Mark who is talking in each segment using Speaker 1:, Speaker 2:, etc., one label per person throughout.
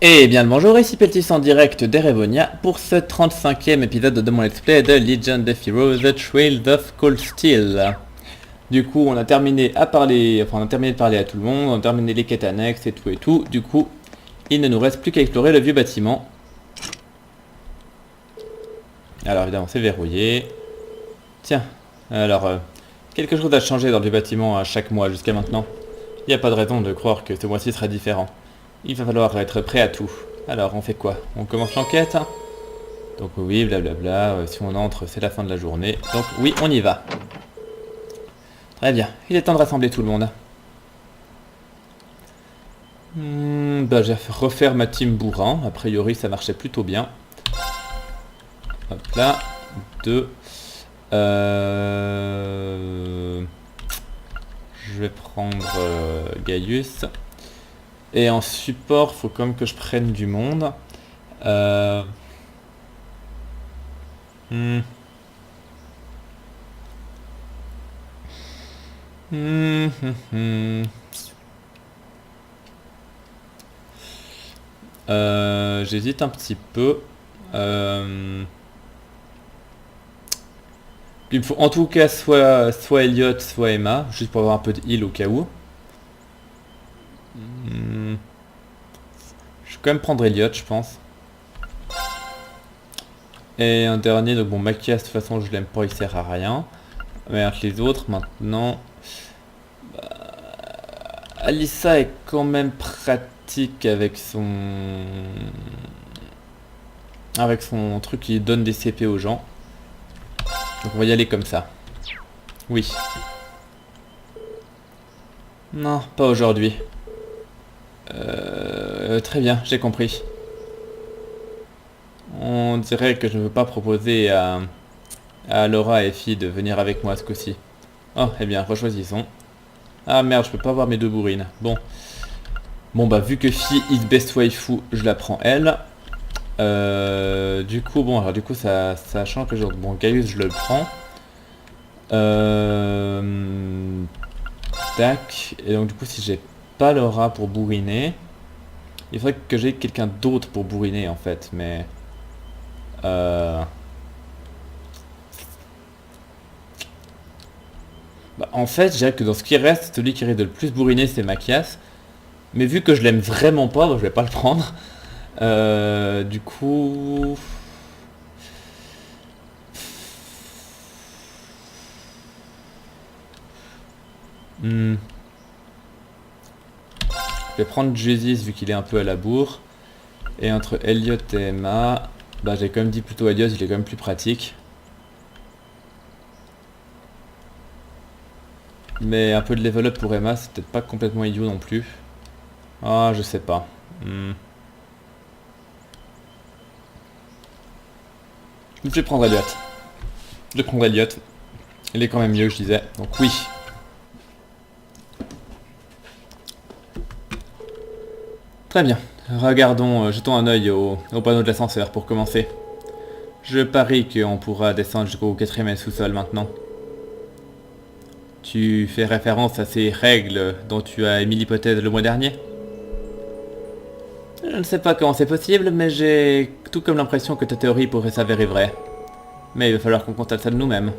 Speaker 1: Et bien le bonjour, ici Peltis en direct d'Erevonia pour ce 35e épisode de mon let's play de Legend of Heroes The Trails of Cold Steel. Du coup on a terminé à parler, on a terminé de parler à tout le monde, on a terminé les quêtes annexes et tout. Du coup, il ne nous reste plus qu'à explorer le vieux bâtiment. Alors évidemment c'est verrouillé. Tiens, alors quelque chose a changé dans le vieux bâtiment à chaque mois jusqu'à maintenant. Il n'y a pas de raison de croire que ce mois-ci sera différent. Il va falloir être prêt à tout. Alors, on fait quoi? On commence l'enquête. Donc oui, blablabla, si on entre, c'est la fin de la journée. Donc oui, on y va. Très bien, il est temps de rassembler tout le monde. Bah, je vais refaire ma team bourrin. A priori, ça marchait plutôt bien. Hop là. 2. Je vais prendre Gaius. Et en support, faut quand même que je prenne du monde. J'hésite un petit peu. Il me faut en tout cas soit Elliot, soit Emma, juste pour avoir un peu de heal au cas où. Je vais quand même prendre Elliot, je pense. Et un dernier, donc bon, Machias, de toute façon, je l'aime pas, il sert à rien. Mais avec les autres, maintenant... Bah, Alyssa est quand même pratique avec son... truc qui donne des CP aux gens. Donc on va y aller comme ça. Oui. Non, pas aujourd'hui. Très bien, j'ai compris. On dirait que je ne veux pas proposer à Laura et Fi de venir avec moi ce coup-ci. Oh, eh bien, rechoisissons. Ah merde, je peux pas avoir mes deux bourrines. Bon. Bon bah, vu que Fi is best waifu, je la prends elle. Du coup, bon, alors du coup, ça change que genre... Bon, Gaius, je le prends. Tac. Et donc, du coup, si j'ai pas Laura pour bourriner, il faudrait que j'ai quelqu'un d'autre pour bourriner, en fait, mais... Bah, en fait, je dirais que dans ce qui reste, celui qui risque de le plus bourriner, c'est Machias. Mais vu que je l'aime vraiment pas, bah, je vais pas le prendre. Du coup... Je vais prendre Jesus vu qu'il est un peu à la bourre. Et entre Elliot et Emma, bah j'ai quand même dit plutôt Elliot, il est quand même plus pratique. Mais un peu de level up pour Emma, c'est peut-être pas complètement idiot non plus. Ah, je sais pas. Je vais prendre Elliot. Je vais prendre Elliot. Il est quand même mieux, je disais. Donc oui. Très bien. Regardons, jetons un œil au panneau de l'ascenseur pour commencer. Je parie qu'on pourra descendre jusqu'au 4e sous-sol maintenant. Tu fais référence à ces règles dont tu as émis l'hypothèse le mois dernier? Je ne sais pas comment c'est possible, mais j'ai tout comme l'impression que ta théorie pourrait s'avérer vraie. Mais il va falloir qu'on constate ça de nous-mêmes.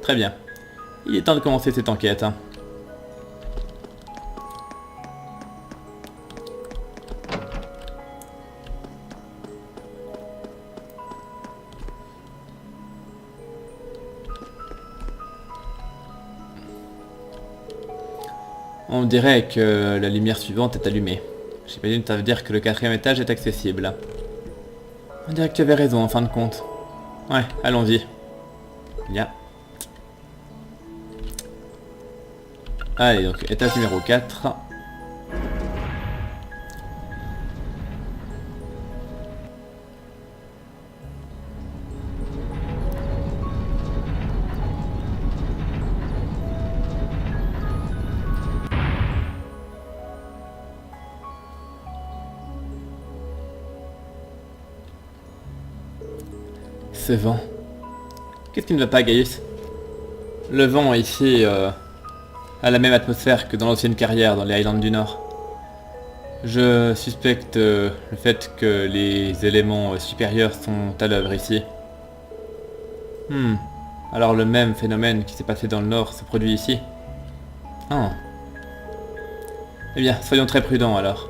Speaker 1: Très bien. Il est temps de commencer cette enquête. On dirait que la lumière suivante est allumée. J'imagine que ça veut dire que le 4e étage est accessible. On dirait que tu avais raison en fin de compte. Ouais, allons-y. Bien. Allez, donc étage numéro 4. Ce vent. Qu'est-ce qui ne va pas, Gaius? Le vent ici a la même atmosphère que dans l'ancienne carrière dans les Highlands du Nord. Je suspecte le fait que les éléments supérieurs sont à l'œuvre ici. Alors le même phénomène qui s'est passé dans le nord se produit ici. Ah. Eh bien, soyons très prudents alors.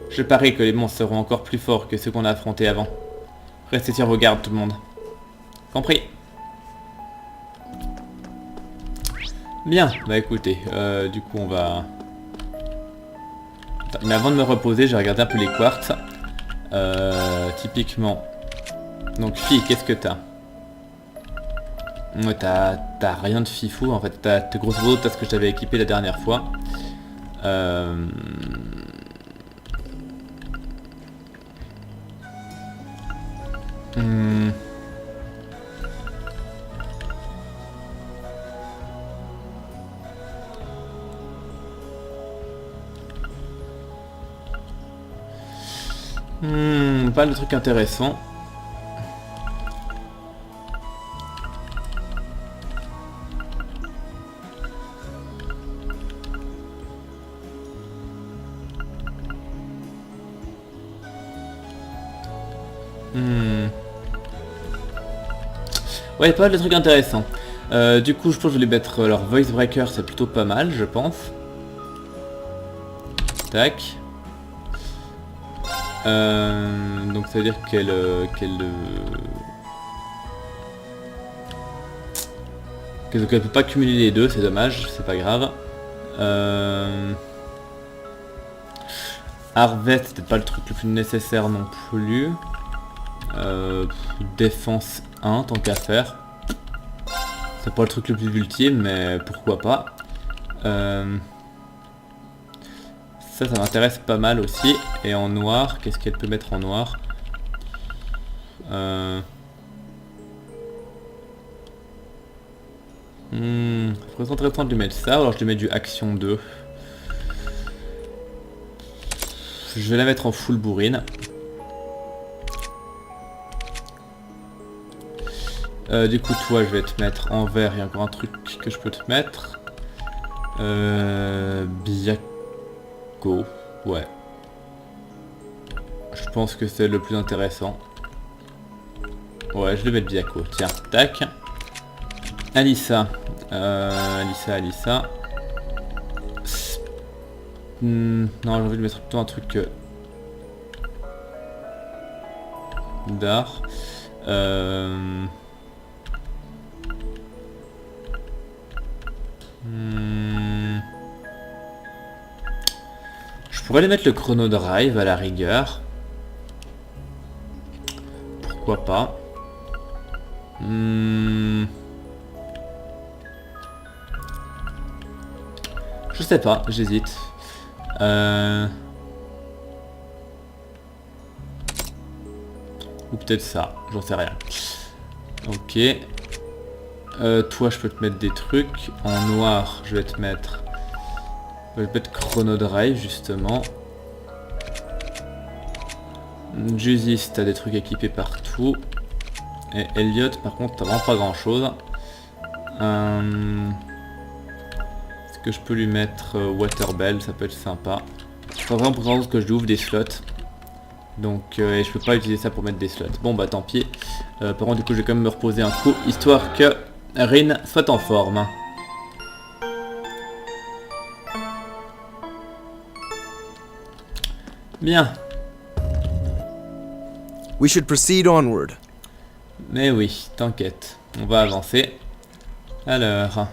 Speaker 1: Je parie que les monstres seront encore plus forts que ceux qu'on a affrontés avant. Restez sur vos gardes tout le monde. Compris. Bien, bah écoutez, du coup on va... Attends, mais avant de me reposer, j'ai regardé un peu les quartz. Typiquement. Donc fille, qu'est-ce que t'as? Ouais, t'as rien de fifou en fait. T'as grosso modo t'as ce que je t'avais équipé la dernière fois. Pas de trucs intéressants. Ouais, pas de trucs intéressants. Du coup, je pense que je vais mettre leur voice breaker, c'est plutôt pas mal, je pense. Tac. Donc ça veut dire qu'elle peut pas cumuler les deux, c'est dommage, c'est pas grave. Harvest, c'est peut-être pas le truc le plus nécessaire non plus. Défense 1, tant qu'à faire. C'est pas le truc le plus ultime, mais pourquoi pas. Ça m'intéresse pas mal aussi. Et en noir, qu'est-ce qu'elle peut mettre en noir? Faudrait intéressant de lui mettre ça, alors je lui mets du action 2. Je vais la mettre en full bourrine. Du coup toi je vais te mettre en vert, il y a encore un truc que je peux te mettre. Biako, ouais. Je pense que c'est le plus intéressant. Ouais, je vais mettre Biako, tiens, tac. Alissa. Alissa. Non, j'ai envie de mettre plutôt un truc d'art. Je pourrais aller mettre le chrono drive à la rigueur. Pourquoi pas. Je sais pas, j'hésite. Ou peut-être ça, j'en sais rien. Ok. Toi je peux te mettre des trucs. En noir je vais te mettre... Je vais te mettre chrono drive justement. Jusis, t'as des trucs équipés partout. Et Elliot par contre t'as vraiment pas grand chose. Est-ce que je peux lui mettre Waterbell, ça peut être sympa. Faut vraiment prendre que je lui ouvre des slots. Donc et je peux pas utiliser ça pour mettre des slots. Bon bah tant pis. Par contre du coup je vais quand même me reposer un coup, histoire que Rin soit en forme. Bien.
Speaker 2: We should proceed onward.
Speaker 1: Mais oui, t'inquiète. On va avancer. Alors...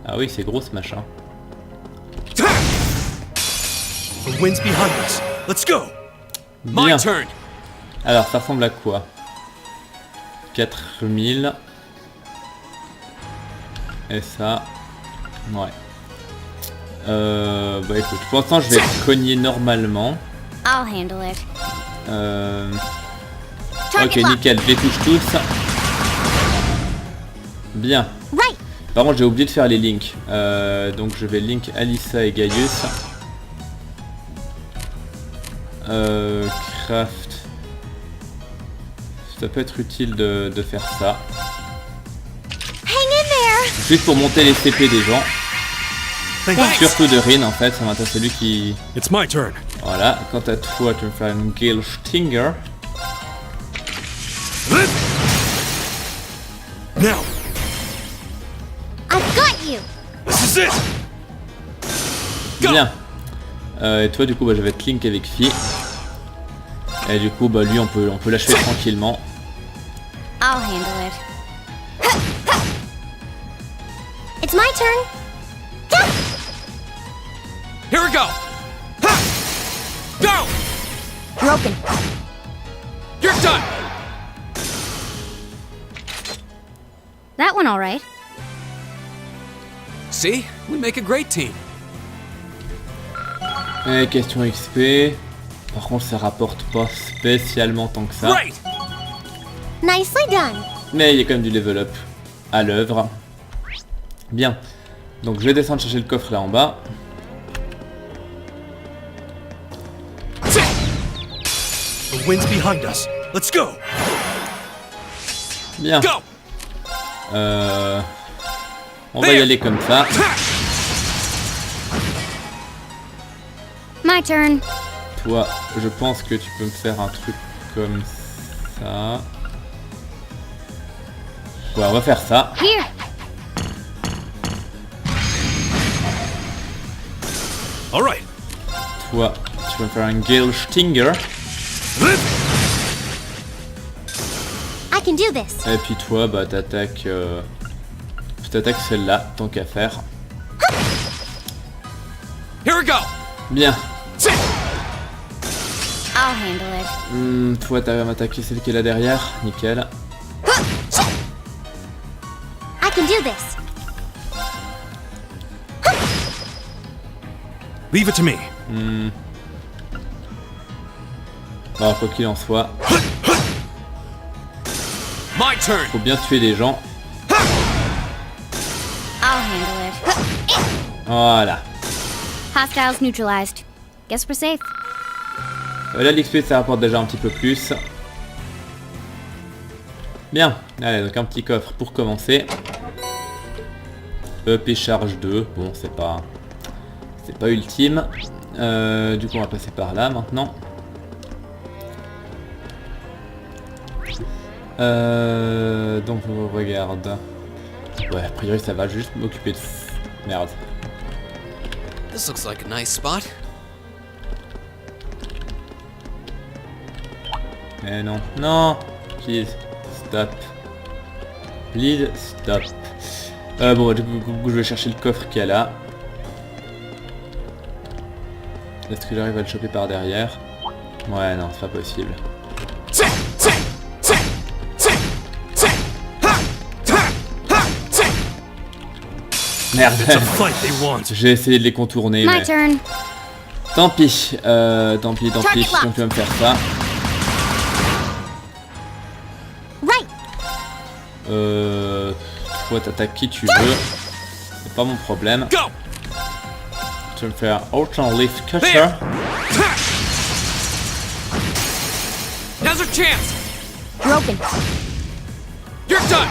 Speaker 1: Ah oui, c'est gros ce machin.
Speaker 2: The wind's behind us. Let's go.
Speaker 1: Bien. Alors, ça ressemble à quoi? 4000. Et ça... Ouais. Bah écoute, pour l'instant je vais cogner normalement.
Speaker 3: I'll handle it.
Speaker 1: Ok, nickel, je les touche tous. Bien.
Speaker 3: Right.
Speaker 1: Par contre j'ai oublié de faire les links. Donc je vais link Alissa et Gaius. Craft. Ça peut être utile de faire ça. Juste pour monter les CP des gens.
Speaker 2: Thanks.
Speaker 1: Surtout de Rin en fait, ça m'intéresse, c'est lui qui...
Speaker 2: It's my turn.
Speaker 1: Voilà, quant à toi, tu vas me faire une Gale Stinger.
Speaker 2: Now,
Speaker 3: I've got you.
Speaker 2: this is it. Go.
Speaker 1: Bien. Et toi, du coup, bah, je vais te link avec Fi. Et du coup, bah, lui, on peut l'achever tranquillement.
Speaker 3: I'll handle it. It's my turn.
Speaker 2: Here we go. Ha! Go.
Speaker 3: Broken.
Speaker 2: You're done.
Speaker 3: That one all right.
Speaker 2: See, we make a great team.
Speaker 1: Et question XP. Par contre, ça rapporte pas spécialement tant que ça.
Speaker 2: Great.
Speaker 3: Nicely done.
Speaker 1: Mais il y a quand même du level up à l'œuvre. Bien. Donc je vais descendre chercher le coffre là en bas.
Speaker 2: The wind's behind us. Let's go.
Speaker 1: Bien.
Speaker 2: Go.
Speaker 1: On va y aller comme ça.
Speaker 3: My turn.
Speaker 1: Toi, je pense que tu peux me faire un truc comme ça. Ouais, on va faire ça.
Speaker 3: Here.
Speaker 2: All right.
Speaker 1: Toi, tu peux me faire un Gale Stinger.
Speaker 3: I can do this.
Speaker 1: Et puis toi, bah t'attaques celle-là, tant qu'à faire.
Speaker 2: Here we go.
Speaker 1: Bien.
Speaker 3: I'll handle it.
Speaker 1: Toi, t'as m'attaquer celle qui est là derrière. Nickel.
Speaker 3: I can do this.
Speaker 2: Leave it to me.
Speaker 1: Bon, quoi qu'il en soit,
Speaker 2: My turn.
Speaker 1: faut bien tuer les gens.
Speaker 3: I'll handle it.
Speaker 1: Voilà.
Speaker 3: Hostiles neutralized. Guess we're safe.
Speaker 1: Là, l'XP, ça rapporte déjà un petit peu plus. Bien. Allez, donc un petit coffre pour commencer. EP charge 2. Bon, c'est pas ultime. Du coup, on va passer par là maintenant. Donc on regarde. Ouais, a priori ça va, juste m'occuper de... Merde.
Speaker 2: This looks like a nice spot.
Speaker 1: Mais non, non. Please, stop. Please, stop. Bon, du coup, je vais chercher le coffre qu'il y a là. Est-ce que j'arrive à le choper par derrière? Ouais, non, c'est pas possible. Merde.
Speaker 2: It's a fight they want.
Speaker 1: J'ai essayé de les contourner,
Speaker 3: My
Speaker 1: mais...
Speaker 3: turn.
Speaker 1: Tant pis, tant pis.
Speaker 3: Target lock.
Speaker 1: Donc tu vas me faire ça.
Speaker 3: Right.
Speaker 1: Toi t'attaques qui tu veux. C'est pas mon problème.
Speaker 2: Go.
Speaker 1: Tu vas me faire Ultra Lift Cutter.
Speaker 2: There. Now's our chance.
Speaker 3: Broken.
Speaker 2: You're done.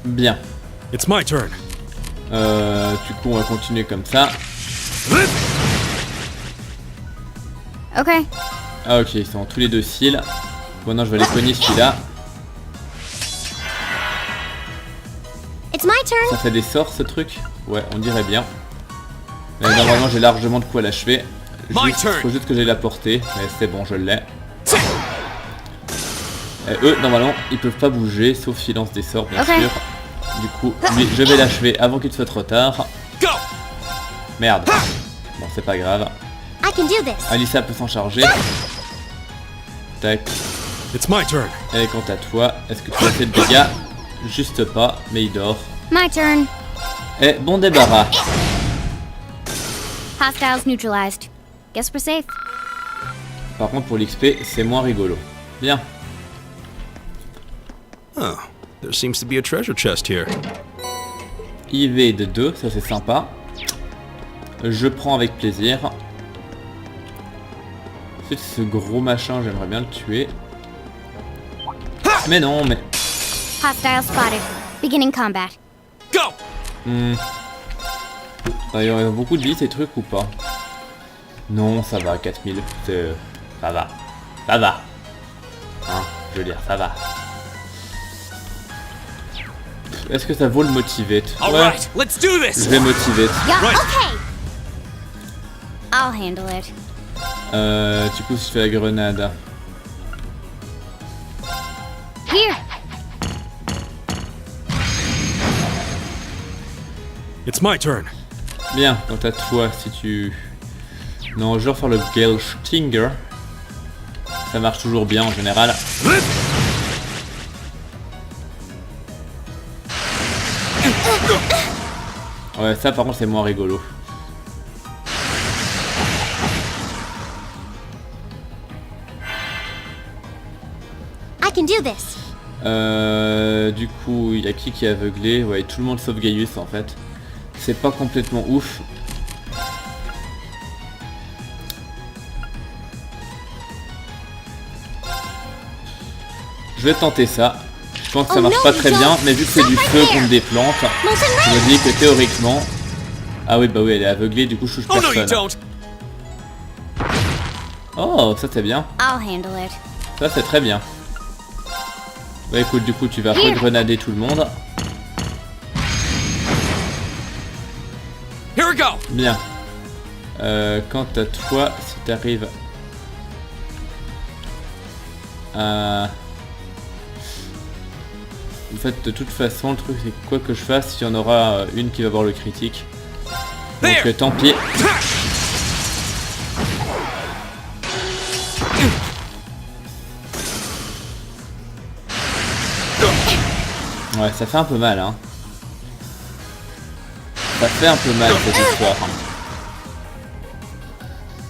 Speaker 1: Bien.
Speaker 2: It's my turn.
Speaker 1: Du coup on va continuer comme ça.
Speaker 3: Okay.
Speaker 1: Ah ok, ils sont tous les deux cils. Bon non, je vais les cogner celui-là.
Speaker 3: It's my turn.
Speaker 1: Ça fait des sorts ce truc? Ouais, on dirait bien. Mais normalement j'ai largement de quoi l'achever.
Speaker 2: My turn.
Speaker 1: Faut juste que j'ai la portée. Mais c'est bon, je l'ai. Et eux, normalement, ils peuvent pas bouger, sauf s'ils lancent des sorts, bien
Speaker 3: Ok.
Speaker 1: sûr. Du coup, lui, je vais l'achever avant qu'il soit trop tard.
Speaker 2: Go.
Speaker 1: Merde. Bon, c'est pas grave.
Speaker 3: I can do this.
Speaker 1: Alissa peut s'en charger. Tac.
Speaker 2: It's my turn.
Speaker 1: Et quant à toi, est-ce que tu as fait de dégâts? Juste pas, mais il dort.
Speaker 3: My turn.
Speaker 1: Et bon débarras.
Speaker 3: Hostiles neutralized. Guess we're safe.
Speaker 1: Par contre, pour l'XP, c'est moins rigolo. Bien.
Speaker 2: Oh, there seems to be a treasure chest here.
Speaker 1: IV de 2, ça c'est sympa. Je prends avec plaisir. Ensuite, ce gros machin, j'aimerais bien le tuer. Mais non, mais...
Speaker 3: Hostile spotted. Beginning combat.
Speaker 2: Go!
Speaker 1: Ils ont beaucoup de vie ces trucs ou pas? Non, ça va, 4000. Ça va. Ça va. Hein, je veux dire, ça va. Est-ce que ça vaut le motivate?
Speaker 2: All
Speaker 1: Ouais,
Speaker 2: right, let's do
Speaker 1: je
Speaker 2: this.
Speaker 1: vais motivate.
Speaker 3: Yeah,
Speaker 2: Right.
Speaker 3: okay. I'll handle it.
Speaker 1: Du coup, si je fais la grenade.
Speaker 3: Here.
Speaker 2: It's my turn.
Speaker 1: Bien, quant à toi, si tu... Non, je vais refaire le Gale Stinger. Ça marche toujours bien en général. Ouais, ça par contre c'est moins rigolo.
Speaker 3: I can do this.
Speaker 1: Du coup, il y a qui est aveuglé? Ouais, tout le monde sauf Gaius en fait. C'est pas complètement ouf. Je vais tenter ça. Je pense que ça
Speaker 3: Oh
Speaker 1: marche
Speaker 3: non,
Speaker 1: pas très
Speaker 3: John,
Speaker 1: bien, mais vu que c'est du
Speaker 3: stop
Speaker 1: feu
Speaker 3: right
Speaker 1: contre
Speaker 3: there.
Speaker 1: des plantes,
Speaker 3: Molten
Speaker 1: je
Speaker 3: red.
Speaker 1: me dis que théoriquement... Ah oui, bah oui, elle est aveuglée, du coup je touche
Speaker 2: Oh no, you
Speaker 1: personne.
Speaker 2: don't.
Speaker 1: Oh, ça c'est bien.
Speaker 3: I'll handle it.
Speaker 1: Ça c'est très bien. Bah écoute, du coup tu vas regrenader tout le monde.
Speaker 2: Here we go.
Speaker 1: Bien. Quant à toi, si t'arrives à... En fait, de toute façon, le truc c'est que quoi que je fasse, il y en aura une qui va avoir le critique. Donc
Speaker 2: There.
Speaker 1: tant pis. Ouais, ça fait un peu mal, hein. Ça fait un peu mal cette histoire.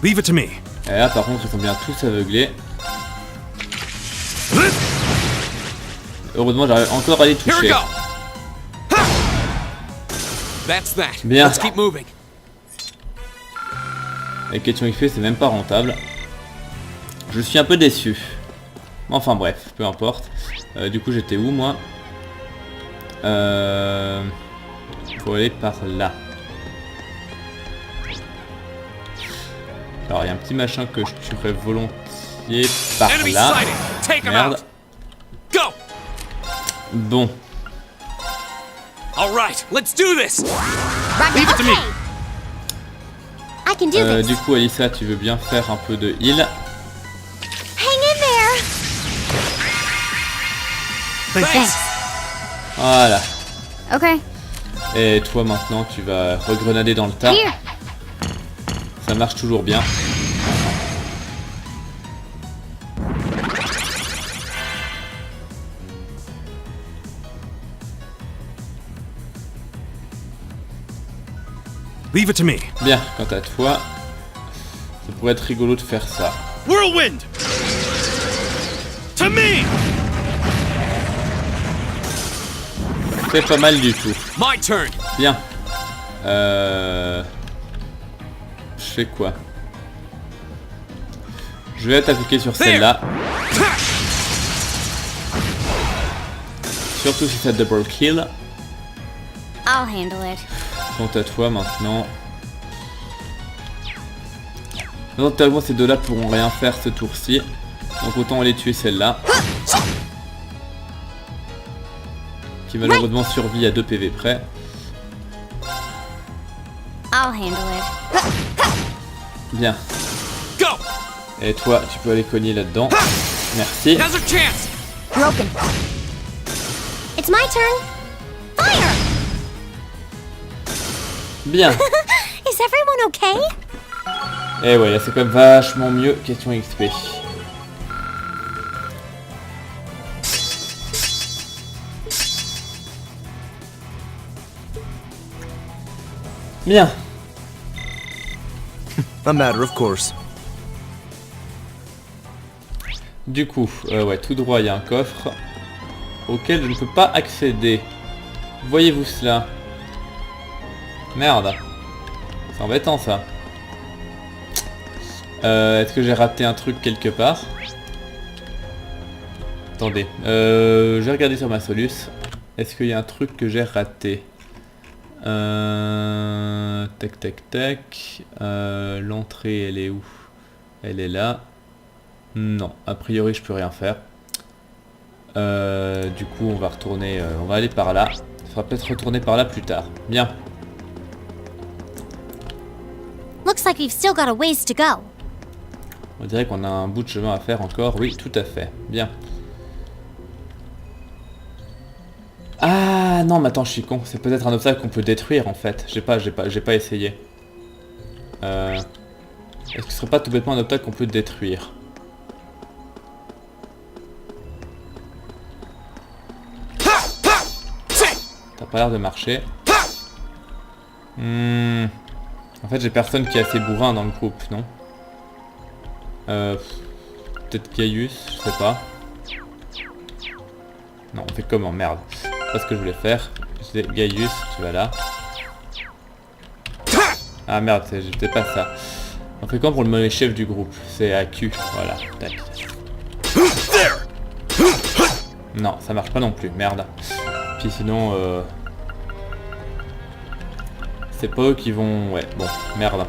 Speaker 2: Leave it to me.
Speaker 1: Et là, par contre, ils sont bien tous aveuglés. Heureusement, j'arrive encore à les
Speaker 2: Here we
Speaker 1: toucher.
Speaker 2: go. Ha! That's that.
Speaker 1: Bien.
Speaker 2: Let's keep moving.
Speaker 1: La question XP, c'est même pas rentable. Je suis un peu déçu. Enfin bref, peu importe. Du coup, j'étais où, moi? Faut aller par là. Alors, il y a un petit machin que je tuerais volontiers par
Speaker 2: Enemy
Speaker 1: là.
Speaker 2: sighted. Take him
Speaker 1: Merde.
Speaker 2: out. Go.
Speaker 1: Bon.
Speaker 2: All right, let's do this.
Speaker 3: Roger,
Speaker 2: Leave it to me.
Speaker 3: okay. I can do this.
Speaker 1: Du coup, Alyssa, tu veux bien faire un peu de heal?
Speaker 3: Hang in there.
Speaker 2: Thanks.
Speaker 1: Voilà.
Speaker 3: Okay.
Speaker 1: Et toi, maintenant, tu vas regrenader dans le tas.
Speaker 3: Here.
Speaker 1: Ça marche toujours bien.
Speaker 2: Leave it to me.
Speaker 1: Bien, quant à toi, ça pourrait être rigolo de faire ça.
Speaker 2: Whirlwind. To me.
Speaker 1: C'est pas mal du tout.
Speaker 2: My turn.
Speaker 1: Bien. Je fais quoi? Je vais t'appliquer sur celle-là. Surtout si ça double kill.
Speaker 3: I'll handle it.
Speaker 1: Quant à toi maintenant. Notamment ces deux-là pourront rien faire ce tour-ci. Donc autant aller tuer celle-là. Qui malheureusement survit à 2 PV près.
Speaker 3: I'll handle it.
Speaker 1: Bien.
Speaker 2: Go.
Speaker 1: Et toi, tu peux aller cogner là-dedans. Merci.
Speaker 2: Now's our chance.
Speaker 3: Broken. It's my turn. Fire!
Speaker 1: Bien.
Speaker 3: Is everyone okay?
Speaker 1: Et ouais, là c'est quand même vachement mieux. Question XP. Bien.
Speaker 4: A matter of course.
Speaker 1: Du coup, ouais, tout droit, il y a un coffre auquel je ne peux pas accéder. Voyez-vous cela? Merde. C'est embêtant ça. Est-ce que j'ai raté un truc quelque part? Attendez, je vais regarder sur ma Solus. Est-ce qu'il y a un truc que j'ai raté? Tac tac tac. L'entrée elle est où? Elle est là. Non, a priori je peux rien faire. Du coup on va retourner, on va aller par là. Il faudra peut-être retourner par là plus tard. Bien.
Speaker 3: Looks like we've still got a ways to go.
Speaker 1: On dirait qu'on a un bout de chemin à faire encore. Oui, tout à fait. Bien. Ah non, mais attends, je suis con. C'est peut-être un obstacle qu'on peut détruire en fait. J'ai pas essayé. Est-ce que ce serait pas tout bêtement un obstacle qu'on peut détruire? T'as pas l'air de marcher. En fait, j'ai personne qui est assez bourrin dans le groupe, non? Peut-être Gaius, je sais pas. Non, on fait comment? Merde. C'est pas ce que je voulais faire. Gaius, tu vas là. Ah merde, c'était pas ça. On fait comment pour le mauvais chef du groupe? C'est AQ, voilà. Tac. Non, ça marche pas non plus, merde. Puis sinon, c'est pas eux qui vont... Ouais, bon, merde.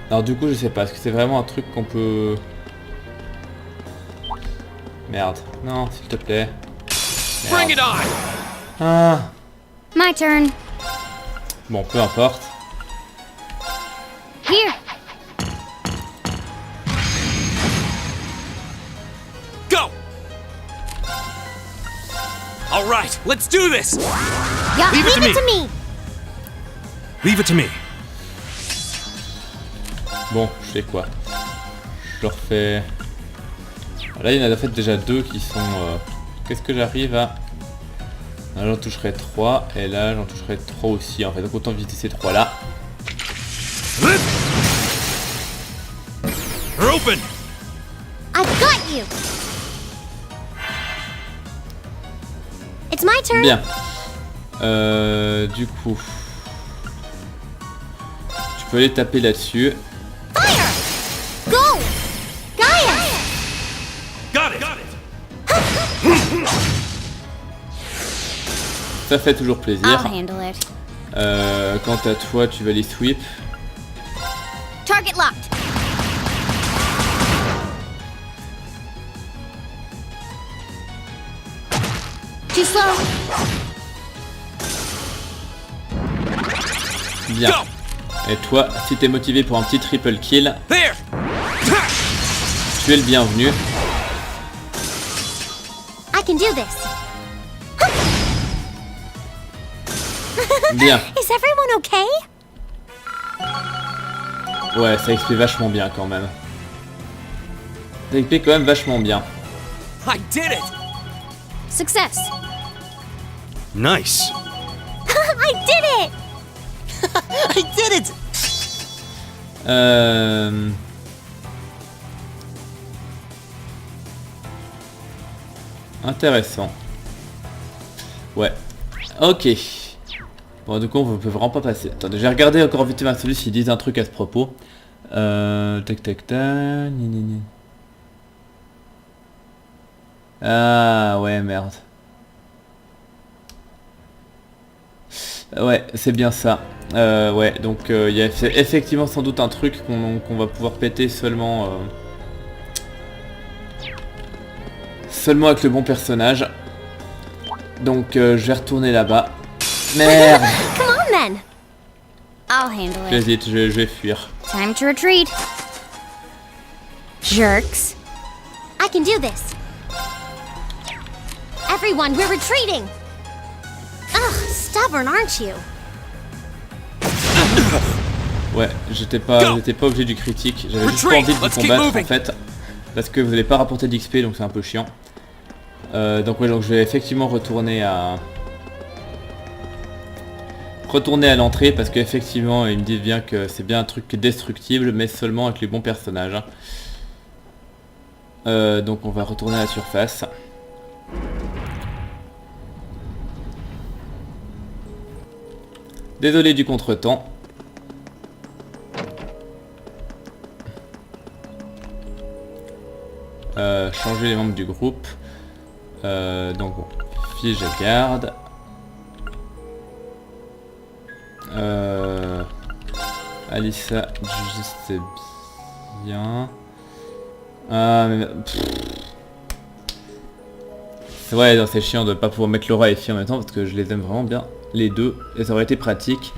Speaker 1: Alors du coup, je sais pas, est-ce que c'est vraiment un truc qu'on peut... Merde. Non, s'il te plaît.
Speaker 2: Bring it
Speaker 1: Merde.
Speaker 2: on!
Speaker 1: Ah.
Speaker 3: My turn.
Speaker 1: Bon, peu importe.
Speaker 3: Here.
Speaker 2: Go! All right, let's do this!
Speaker 3: Yeah,
Speaker 2: Leave it to
Speaker 3: leave it
Speaker 2: me.
Speaker 3: to me.
Speaker 2: Leave it to me.
Speaker 1: Bon, je sais quoi. Je leur fais... Là, il y en a en fait déjà deux qui sont... Qu'est-ce que j'arrive à... Là, j'en toucherai 3. Et là, j'en toucherai 3 aussi. En fait, donc autant visiter ces 3 là.
Speaker 2: We're open!
Speaker 3: I've got you. It's my turn.
Speaker 1: Bien. Du coup... Tu peux aller taper là-dessus.
Speaker 3: Fire. Go. Gaia.
Speaker 2: Got it!
Speaker 1: Ça fait toujours plaisir.
Speaker 3: I'll handle it.
Speaker 1: Quant à toi, tu vas les sweep.
Speaker 3: Target locked. Too slow.
Speaker 1: Bien.
Speaker 2: Go!
Speaker 1: Et toi, si t'es motivé pour un petit triple kill,
Speaker 2: There!
Speaker 1: tu es le bienvenu.
Speaker 3: I can do this.
Speaker 1: Bien.
Speaker 3: Is everyone okay?
Speaker 1: Ouais, ça XP vachement bien quand même. Ça XP quand même vachement bien.
Speaker 2: I did it!
Speaker 3: Success.
Speaker 2: Nice!
Speaker 3: I did it.
Speaker 2: I did it!
Speaker 1: Intéressant. Ouais. Ok. Bon, du coup, on peut vraiment pas passer. Attendez, j'ai regardé encore vite ma solution s'ils disent un truc à ce propos. Tac tac tac. Ni, ni, ni. Ah ouais, merde. Ouais, c'est bien ça. Ouais, donc il y a effectivement sans doute un truc qu'on va pouvoir péter seulement... Seulement avec le bon personnage. Donc je vais retourner là-bas. Merde.
Speaker 3: Come on then. I'll handle it.
Speaker 1: J'hésite, je vais fuir.
Speaker 3: Time to retreat. Jerks. I can do this. Everyone, we're retreating. Ugh, stubborn, aren't you?
Speaker 1: Ouais, j'étais pas obligé du critique. J'avais juste pas envie de vous
Speaker 2: Let's keep
Speaker 1: combattre en
Speaker 2: moving.
Speaker 1: fait. Parce que vous n'allez pas rapporter d'XP, donc c'est un peu chiant. Donc ouais, donc je vais effectivement retourner à l'entrée parce qu'effectivement ils me disent bien que c'est bien un truc destructible mais seulement avec les bons personnages. Donc on va retourner à la surface. Désolé du contretemps. changer les membres du groupe. Donc bon, Fi je garde. Alissa, juste bien. Ah mais... C'est vrai, c'est chiant de pas pouvoir mettre Laura et Fi en même temps parce que je les aime vraiment bien, les deux, et ça aurait été pratique.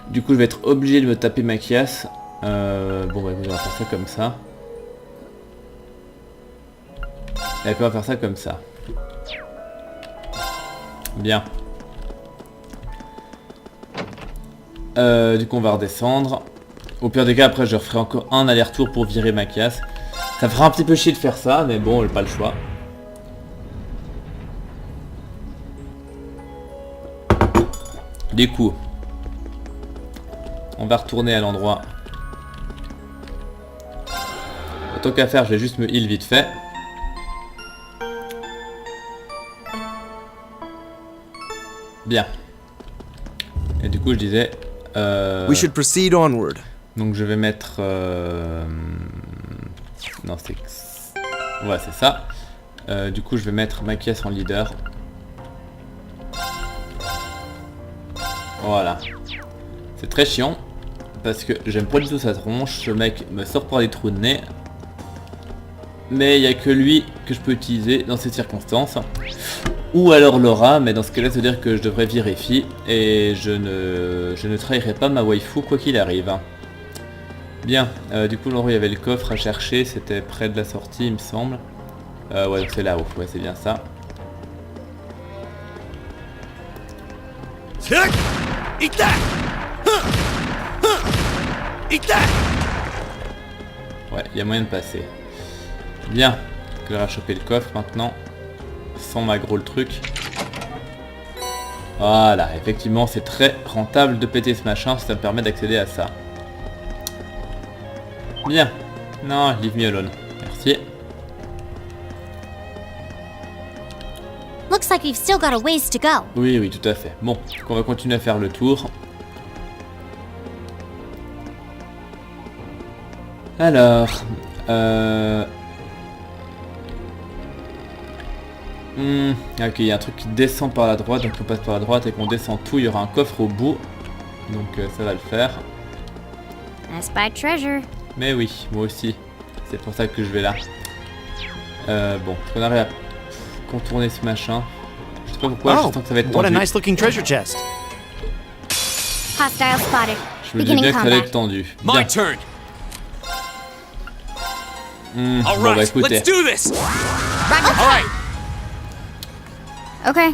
Speaker 1: Du coup je vais être obligé de me taper Machias. Bon bah écoute, on va faire ça comme ça. Et puis on va faire ça comme ça. Bien. Du coup on va redescendre. Au pire des cas après je referai encore un aller-retour pour virer Machias. Ça fera un petit peu chier de faire ça, mais bon, pas le choix. Du coup, on va retourner à l'endroit. Tant qu'à faire, je vais juste me heal vite fait. Bien. Et du coup, je disais...
Speaker 4: We should proceed onward.
Speaker 1: Donc je vais mettre... Non, c'est... Ouais, c'est ça. Du coup, je vais mettre Machias en leader. Voilà. C'est très chiant. Parce que j'aime pas du tout sa tronche. Ce mec me sort par les trous de nez. Mais il n'y a que lui que je peux utiliser dans ces circonstances. Ou alors Laura, mais dans ce cas-là, ça veut dire que je devrais virer Fi. Et je ne trahirai pas ma waifu quoi qu'il arrive. Bien, du coup l'endroit où il y avait le coffre à chercher, c'était près de la sortie il me semble. Ouais, c'est là-haut, ouais c'est bien ça.
Speaker 2: Eat that! Eat that!
Speaker 1: Ouais, il y a moyen de passer. Bien, que je vais choper le coffre maintenant. Sans m'aggro le truc. Voilà, effectivement c'est très rentable de péter ce machin, ça me permet d'accéder à ça. Bien. Non, leave me alone. Merci.
Speaker 3: Looks like we've still got a ways to go.
Speaker 1: Oui, oui, tout à fait. Bon, on va continuer à faire le tour. Alors... Ok, il y a un truc qui descend par la droite, donc on passe par la droite et qu'on descend tout, il y aura un coffre au bout. Donc ça va le faire.
Speaker 3: I spy treasure.
Speaker 1: Mais oui, moi aussi. C'est pour ça que je vais là. Bon, on arrive à contourner ce machin. Je sais pas pourquoi, je
Speaker 4: Oh,
Speaker 1: sens que ça va être
Speaker 4: what a
Speaker 1: tendu.
Speaker 4: nice looking treasure chest.
Speaker 3: Hostile spotted.
Speaker 1: Je me disais bien
Speaker 3: Beginning
Speaker 1: que ça allait être
Speaker 3: combat.
Speaker 1: tendu.
Speaker 2: My
Speaker 1: Bien.
Speaker 2: turn.
Speaker 1: Bon
Speaker 2: All
Speaker 1: bah
Speaker 2: right,
Speaker 1: écoutez.
Speaker 2: let's do this.
Speaker 3: Roger.
Speaker 2: All right.
Speaker 3: Okay.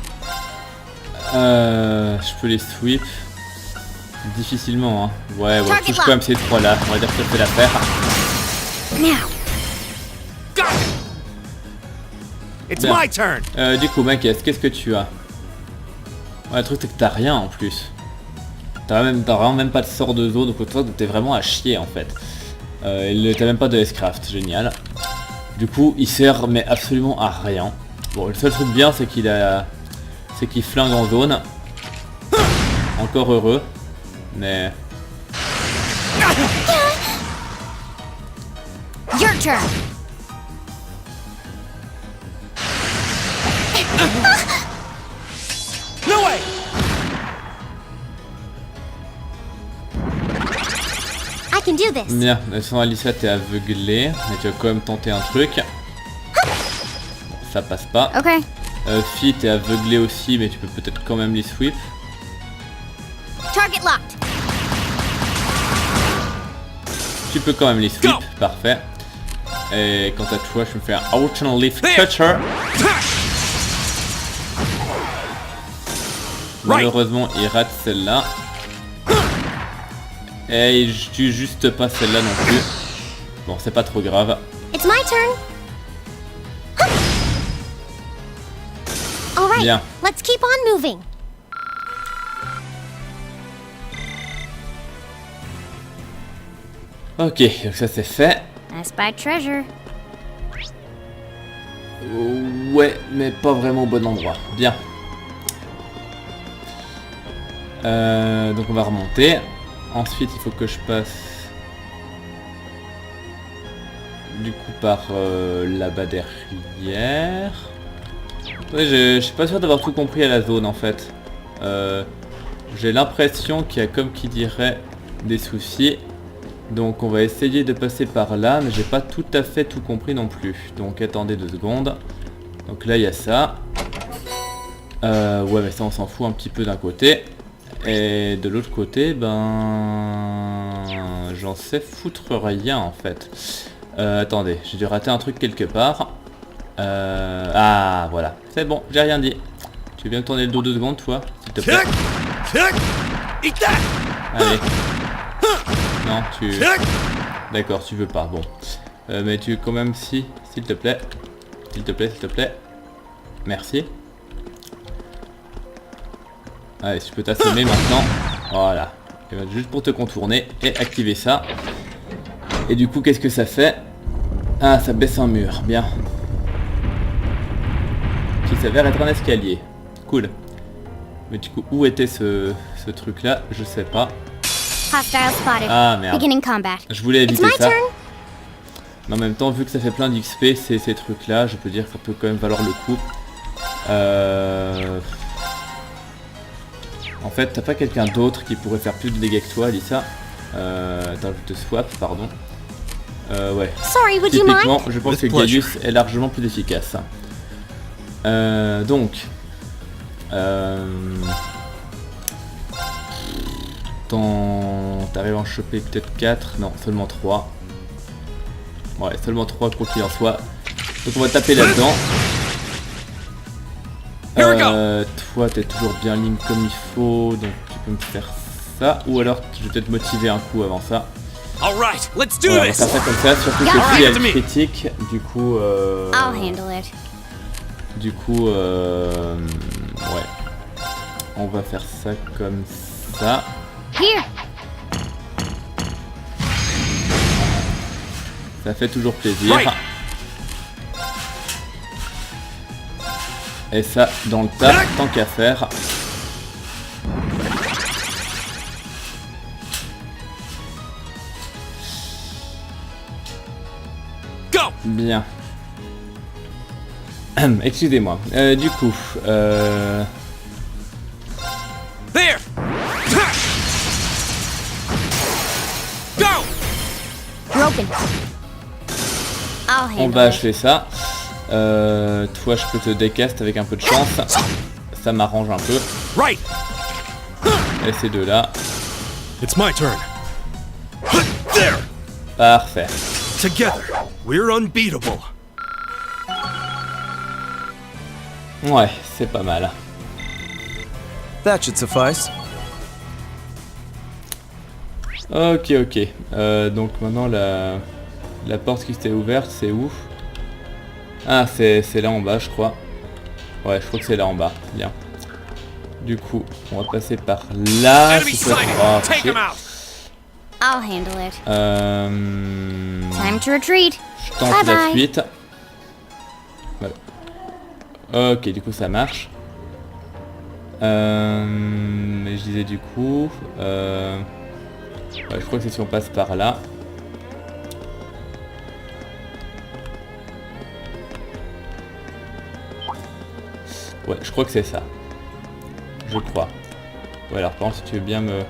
Speaker 1: Je peux les sweep. Difficilement, hein. Ouais, on
Speaker 3: Target
Speaker 1: touche
Speaker 3: lock.
Speaker 1: quand même ces trois là. On va dire que ça fait l'affaire.
Speaker 3: Now.
Speaker 2: Got it.
Speaker 4: It's
Speaker 1: Bien.
Speaker 4: my turn.
Speaker 1: Du coup, Machias, qu'est-ce que tu as? Ouais, le truc c'est que t'as rien en plus. T'as vraiment même pas de sort de zone, donc t'es vraiment à chier en fait. T'as même pas de S-Craft, génial. Du coup, il sert mais absolument à rien. Bon, le seul truc bien c'est qu'il flingue en zone. Encore heureux. Mais...
Speaker 3: Your turn.
Speaker 2: No way.
Speaker 3: I can do this.
Speaker 1: Bien, sans Alissa t'es aveuglé, mais tu vas quand même tenter un truc. Bon, ça passe pas.
Speaker 3: Okay.
Speaker 1: Fi t'es aveuglé aussi, mais tu peux peut-être quand même les sweep.
Speaker 3: Target locked.
Speaker 1: Tu peux quand même les sweep,
Speaker 2: Go.
Speaker 1: parfait. Et quant à toi, je me fais un Autumn Leaf
Speaker 2: There.
Speaker 1: Cutter. Malheureusement, il rate celle-là. Et il tue juste pas celle-là non plus. Bon, c'est pas trop grave.
Speaker 3: It's my turn. All right.
Speaker 1: Bien.
Speaker 3: Let's keep on moving.
Speaker 1: Ok, donc ça c'est fait.
Speaker 3: I spy treasure.
Speaker 1: Ouais, mais pas vraiment au bon endroit. Bien. Donc on va remonter. Ensuite, il faut que je passe du coup par là-bas derrière. Ouais, je suis pas sûr d'avoir tout compris à la zone en fait. J'ai l'impression qu'il y a comme qui dirait des soucis. Donc on va essayer de passer par là, mais j'ai pas tout à fait tout compris non plus. Donc attendez 2 secondes. Donc là il y a ça. Ouais mais ça on s'en fout un petit peu d'un côté. Et de l'autre côté, ben... j'en sais foutre rien en fait. Attendez, j'ai dû rater un truc quelque part. Ah voilà, c'est bon, j'ai rien dit. Tu viens me tourner le dos 2 secondes toi, s'il te plaît. Allez. Non, tu... D'accord, tu veux pas, bon. Mais tu quand même si, s'il te plaît. S'il te plaît, s'il te plaît. Merci. Allez, si je peux t'assommer maintenant. Voilà. Et ben, juste pour te contourner et activer ça. Et du coup, qu'est-ce que ça fait? Ah, ça baisse un mur, bien. Qui s'avère être un escalier. Cool. Mais du coup, où était ce truc-là? Je sais pas.
Speaker 3: Hostile spotted.
Speaker 1: Ah merde.
Speaker 3: Beginning combat.
Speaker 1: Je voulais
Speaker 3: It's
Speaker 1: éviter
Speaker 3: my
Speaker 1: ça.
Speaker 3: turn.
Speaker 1: Mais en même temps, vu que ça fait plein d'XP, ces trucs-là, je peux dire que ça peut quand même valoir le coup. En fait, t'as pas quelqu'un d'autre qui pourrait faire plus de dégâts que toi, Lisa? Attends, je te swap, pardon. Ouais.
Speaker 3: Sorry, would you mind?
Speaker 1: Typiquement, je pense que
Speaker 4: With pleasure.
Speaker 1: Gaius est largement plus efficace. Donc... T'arrives à en choper peut-être 4, non, seulement 3. Ouais, seulement 3 quoi qu'il en soit. Donc on va taper là-dedans. Toi t'es toujours bien ligne comme il faut, donc tu peux me faire ça. Ou alors je vais peut-être motiver un coup avant ça.
Speaker 2: All right, let's do
Speaker 1: Voilà, on va
Speaker 2: this.
Speaker 1: faire ça comme ça, surtout que
Speaker 3: Yeah.
Speaker 1: s'il y a
Speaker 2: Alright.
Speaker 1: le critique, du coup...
Speaker 3: I'll handle it.
Speaker 1: Du coup, ouais. On va faire ça comme ça.
Speaker 3: Here.
Speaker 1: Ça fait toujours plaisir.
Speaker 2: Right.
Speaker 1: Et ça, dans le tas, tant qu'à faire.
Speaker 2: Go.
Speaker 1: Bien. Excusez-moi. Du coup,
Speaker 2: There. Go.
Speaker 3: Broken. I'll
Speaker 1: on
Speaker 3: handle
Speaker 1: va
Speaker 3: it.
Speaker 1: achever ça. Toi, je peux te décaster avec un peu de chance. Ça m'arrange un peu.
Speaker 2: Right.
Speaker 1: Et ces deux-là.
Speaker 4: It's my turn. There!
Speaker 1: Parfait.
Speaker 4: Together, we're unbeatable.
Speaker 1: Ouais, c'est pas mal.
Speaker 4: That should suffice.
Speaker 1: Ok, ok. Donc maintenant, la porte qui s'était ouverte, c'est où? Ah, c'est là en bas, je crois. Ouais, je crois que c'est là en bas. Bien. Du coup, on va passer par là.
Speaker 2: Enemy
Speaker 1: si ça-
Speaker 2: sighted.
Speaker 1: Oh,
Speaker 2: Take
Speaker 1: shit.
Speaker 2: him out.
Speaker 3: I'll handle it. Time to retreat.
Speaker 1: Je tente
Speaker 3: Bye
Speaker 1: la
Speaker 3: bye.
Speaker 1: fuite. Voilà. Ok, du coup ça marche. Mais je disais du coup... ouais, je crois que c'est si on passe par là. Ouais, je crois que c'est ça. Je crois. Ouais, alors par contre, si tu veux bien me...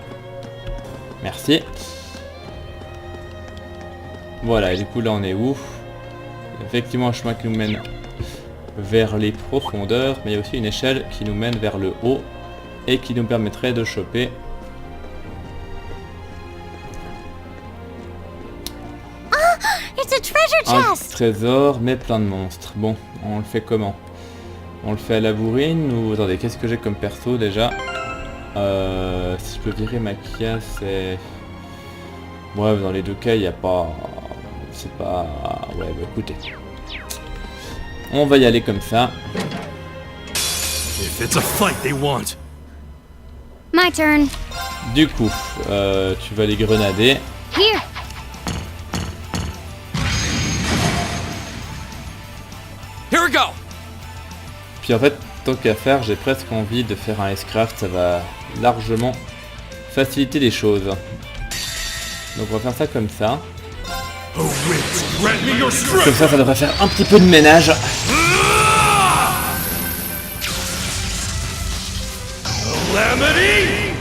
Speaker 1: Merci. Voilà, et du coup là on est où? Effectivement un chemin qui nous mène vers les profondeurs, mais il y a aussi une échelle qui nous mène vers le haut et qui nous permettrait de choper
Speaker 3: It's a treasure
Speaker 1: un
Speaker 3: chest.
Speaker 1: trésor mais plein de monstres. Bon, on le fait comment? On le fait à la bourrine ou... Attendez, qu'est-ce que j'ai comme perso déjà? Si je peux virer Maquia, c'est... Ouais, dans les deux cas, il n'y a pas... C'est pas... Ouais, bah écoutez. On va y aller comme ça.
Speaker 4: If it's a fight they want.
Speaker 3: My turn.
Speaker 1: Du coup, tu vas les grenader.
Speaker 3: Here.
Speaker 2: Here we go.
Speaker 1: Puis en fait, tant qu'à faire, j'ai presque envie de faire un S-Craft, ça va largement faciliter les choses. Donc on va faire ça comme ça.
Speaker 4: Oh, winds, grant me your
Speaker 1: Comme
Speaker 4: strength!
Speaker 1: ça devrait faire un petit peu de ménage.
Speaker 4: Calamity!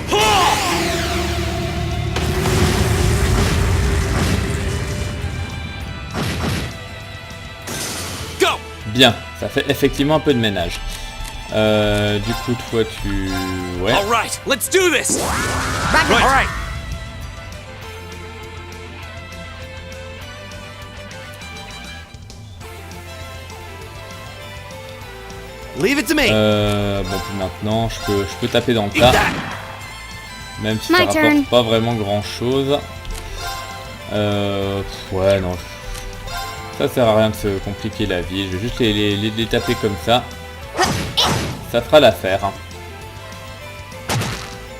Speaker 2: Go!
Speaker 1: Bien, ça fait effectivement un peu de ménage. Du coup, toi, tu... Ouais.
Speaker 2: All right, let's do this.
Speaker 3: Roger.
Speaker 2: All right.
Speaker 5: Leave it to me.
Speaker 1: Bon, puis maintenant, je peux taper dans le tas. Même si ça
Speaker 3: My
Speaker 1: rapporte
Speaker 3: turn.
Speaker 1: pas vraiment grand-chose. Ouais, non. Ça sert à rien de se compliquer la vie. Je vais juste les taper comme ça. Ça fera l'affaire. Hein.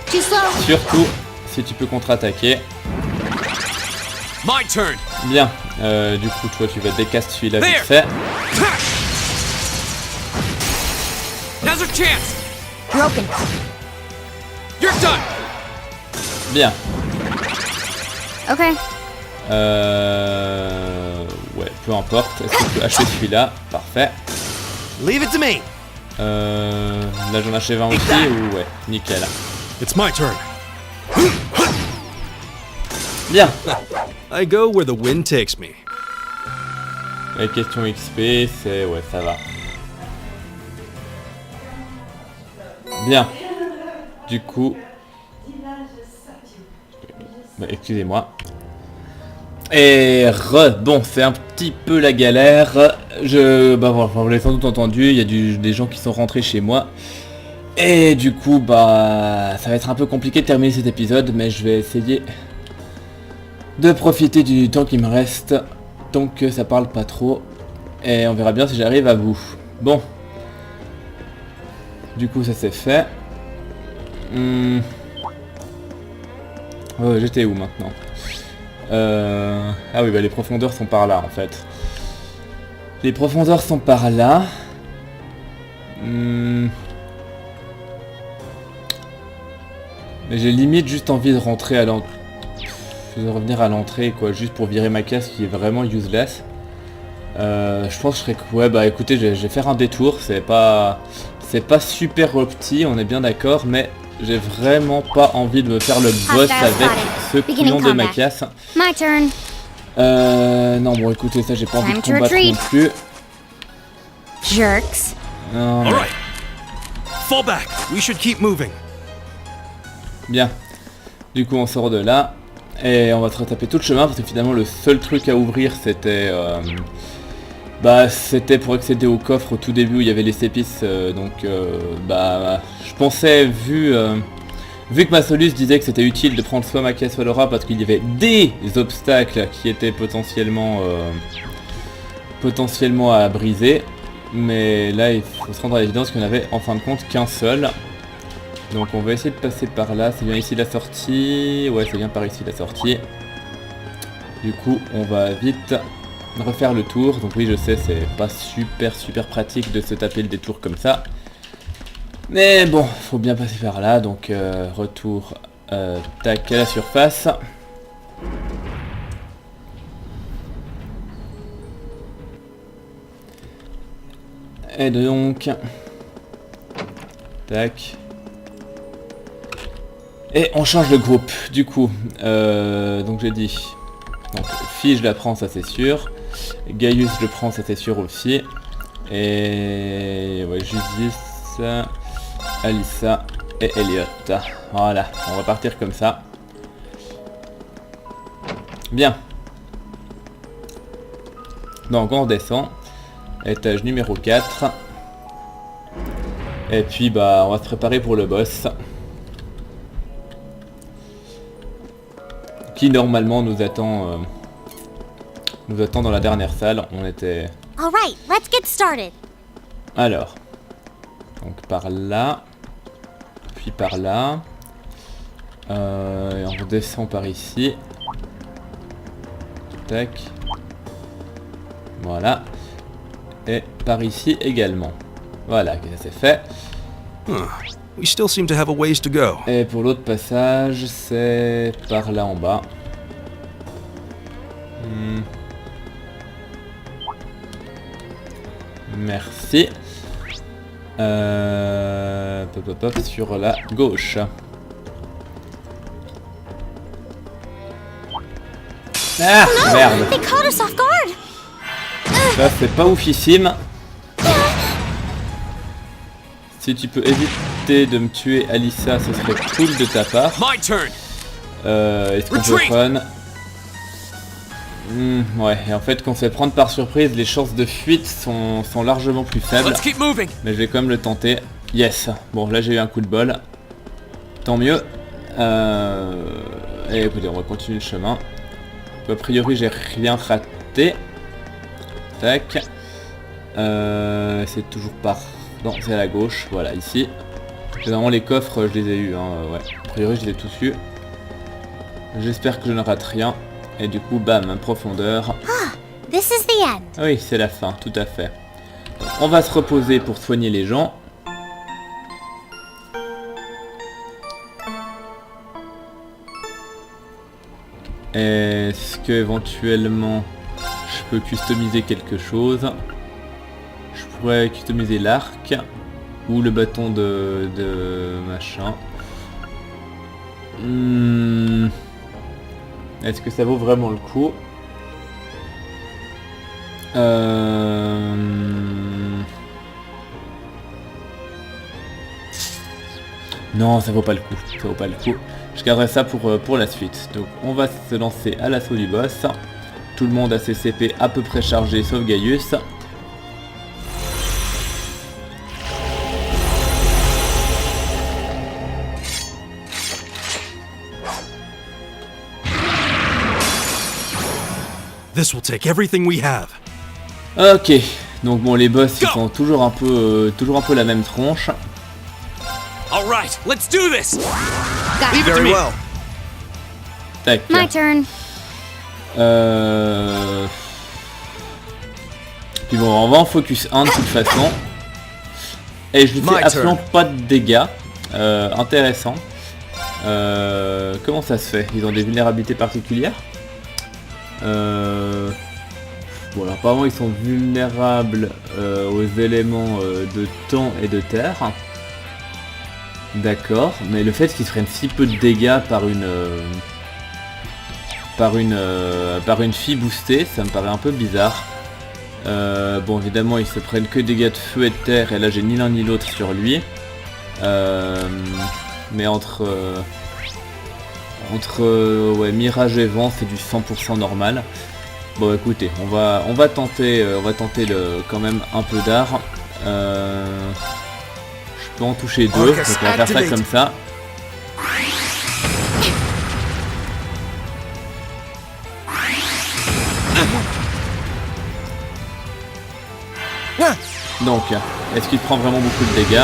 Speaker 3: Too slow.
Speaker 1: Surtout si tu peux contre-attaquer.
Speaker 2: My turn.
Speaker 1: Bien. Du coup, toi, tu vas décaster celui-là vite
Speaker 2: There.
Speaker 1: fait.
Speaker 2: Now's our chance.
Speaker 3: Broken.
Speaker 2: You're done.
Speaker 1: Bien.
Speaker 3: Okay.
Speaker 1: Ouais, peu importe. Est-ce que tu peux acheter celui-là? Parfait.
Speaker 5: Leave it to me.
Speaker 1: Là, j'en achève un aussi ou... Ouais, nickel.
Speaker 4: It's my turn.
Speaker 1: Bien.
Speaker 4: I go where the wind takes me.
Speaker 1: La question XP, c'est... Ouais, ça va. Bien. Du coup... Bah, excusez-moi. Et bon, c'est un petit peu la galère. Bah voilà, vous l'avez sans doute entendu, il y a des gens qui sont rentrés chez moi. Et du coup, bah... Ça va être un peu compliqué de terminer cet épisode, mais je vais essayer de profiter du temps qui me reste. Tant que ça parle pas trop. Et on verra bien si j'arrive à bout. Bon. Du coup, ça c'est fait. Oh, j'étais où maintenant? Ah oui, bah les profondeurs sont par là en fait. Les profondeurs sont par là. Mais j'ai limite juste envie de rentrer à l'entrée. De revenir à l'entrée quoi, juste pour virer ma caisse qui est vraiment useless. Je pense que je serais... Ouais bah écoutez, je vais faire un détour, c'est pas super petit, on est bien d'accord, mais j'ai vraiment pas envie de me faire le boss avec ce couillon de ma casse.
Speaker 3: My turn.
Speaker 1: Non bon écoutez, ça j'ai pas envie de
Speaker 3: Time to
Speaker 1: combattre
Speaker 3: retreat.
Speaker 1: non plus.
Speaker 3: Jerks.
Speaker 1: Non,
Speaker 4: All
Speaker 1: mais-
Speaker 4: right. Fall back. We should keep moving.
Speaker 1: Bien. Du coup on sort de là. Et on va se retaper tout le chemin parce que finalement le seul truc à ouvrir c'était... Bah c'était pour accéder au coffre au tout début où il y avait les épices, bah je pensais vu que ma Solus disait que c'était utile de prendre soit ma caisse soit l'aura parce qu'il y avait des obstacles qui étaient potentiellement à briser, mais là il faut se rendre à l'évidence qu'il n'y en avait en fin de compte qu'un seul. Donc on va essayer de passer par là, c'est bien ici la sortie, ouais c'est bien par ici la sortie. Du coup on va vite refaire le tour, donc oui je sais c'est pas super pratique de se taper le détour comme ça. Mais bon, faut bien passer par là, donc retour tac à la surface. Et donc... Tac. Et on change de groupe, du coup. Donc j'ai dit... Donc Fi je la prends, ça c'est sûr. Gaius je le prends, ça c'est sûr aussi. Et... Ouais, Jusis, Alissa et Elliot. Voilà, on va partir comme ça. Bien. Donc on redescend. Étage numéro 4. Et puis bah on va se préparer pour le boss. Qui normalement nous attend dans la dernière salle. On était...
Speaker 3: All right, let's get started.
Speaker 1: Alors. Donc par là. Puis par là. Et on redescend par ici. Tac. Voilà. Et par ici également. Voilà, que ça c'est fait.
Speaker 4: We still seem to have a ways to go.
Speaker 1: Et pour l'autre passage, c'est par là en bas. Merci. Sur la gauche. Ah, merde.
Speaker 3: They caught us off guard.
Speaker 1: Ça c'est pas oufissime. Si tu peux éviter de me tuer Alyssa, ce serait cool de ta part.
Speaker 2: My turn.
Speaker 1: Est-ce qu'on peut run? Ouais, et en fait qu'on se fait prendre par surprise, les chances de fuite sont largement plus faibles.
Speaker 2: Let's keep moving.
Speaker 1: Mais je vais quand même le tenter. Yes. Bon, là j'ai eu un coup de bol. Tant mieux. Et écoutez, on va continuer le chemin. A priori, j'ai rien raté. Tac. C'est toujours par... Non, c'est à la gauche. Voilà, ici. Généralement, les coffres, je les ai eus. Hein, ouais. A priori, je les ai tous eus. J'espère que je ne rate rien. Et du coup, bam, profondeur.
Speaker 3: This is the end.
Speaker 1: Ah oui, c'est la fin, tout à fait. Donc, on va se reposer pour soigner les gens. Est-ce que éventuellement je peux customiser quelque chose? Je pourrais customiser l'arc ou le bâton de machin. Est-ce que ça vaut vraiment le coup? Non, ça vaut pas le coup. Ça vaut pas le coup. Je garderai ça pour la suite. Donc on va se lancer à l'assaut du boss. Tout le monde a ses CP à peu près chargés sauf Gaius.
Speaker 4: This will take everything we have.
Speaker 1: Ok, donc bon, les boss ils sont toujours un peu la même tronche.
Speaker 2: All right, let's do this.
Speaker 3: Got it.
Speaker 4: Very well.
Speaker 1: Tac.
Speaker 3: My turn.
Speaker 1: Puis bon, on va en focus 1 de toute façon. Et je lui fais absolument pas de dégâts. Intéressant. Comment ça se fait? Ils ont des vulnérabilités particulières? Bon, alors, apparemment ils sont vulnérables aux éléments de temps et de terre. D'accord, mais le fait qu'ils se prennent si peu de dégâts par une fille boostée, ça me paraît un peu bizarre. Bon, évidemment ils se prennent que dégâts de feu et de terre, et là j'ai ni l'un ni l'autre sur lui. Mais entre ouais, mirage et vent, c'est du 100% normal. Bon, écoutez, on va tenter quand même un peu d'art. Je peux en toucher deux, donc on va faire ça comme ça. Donc, est-ce qu'il prend vraiment beaucoup de dégâts?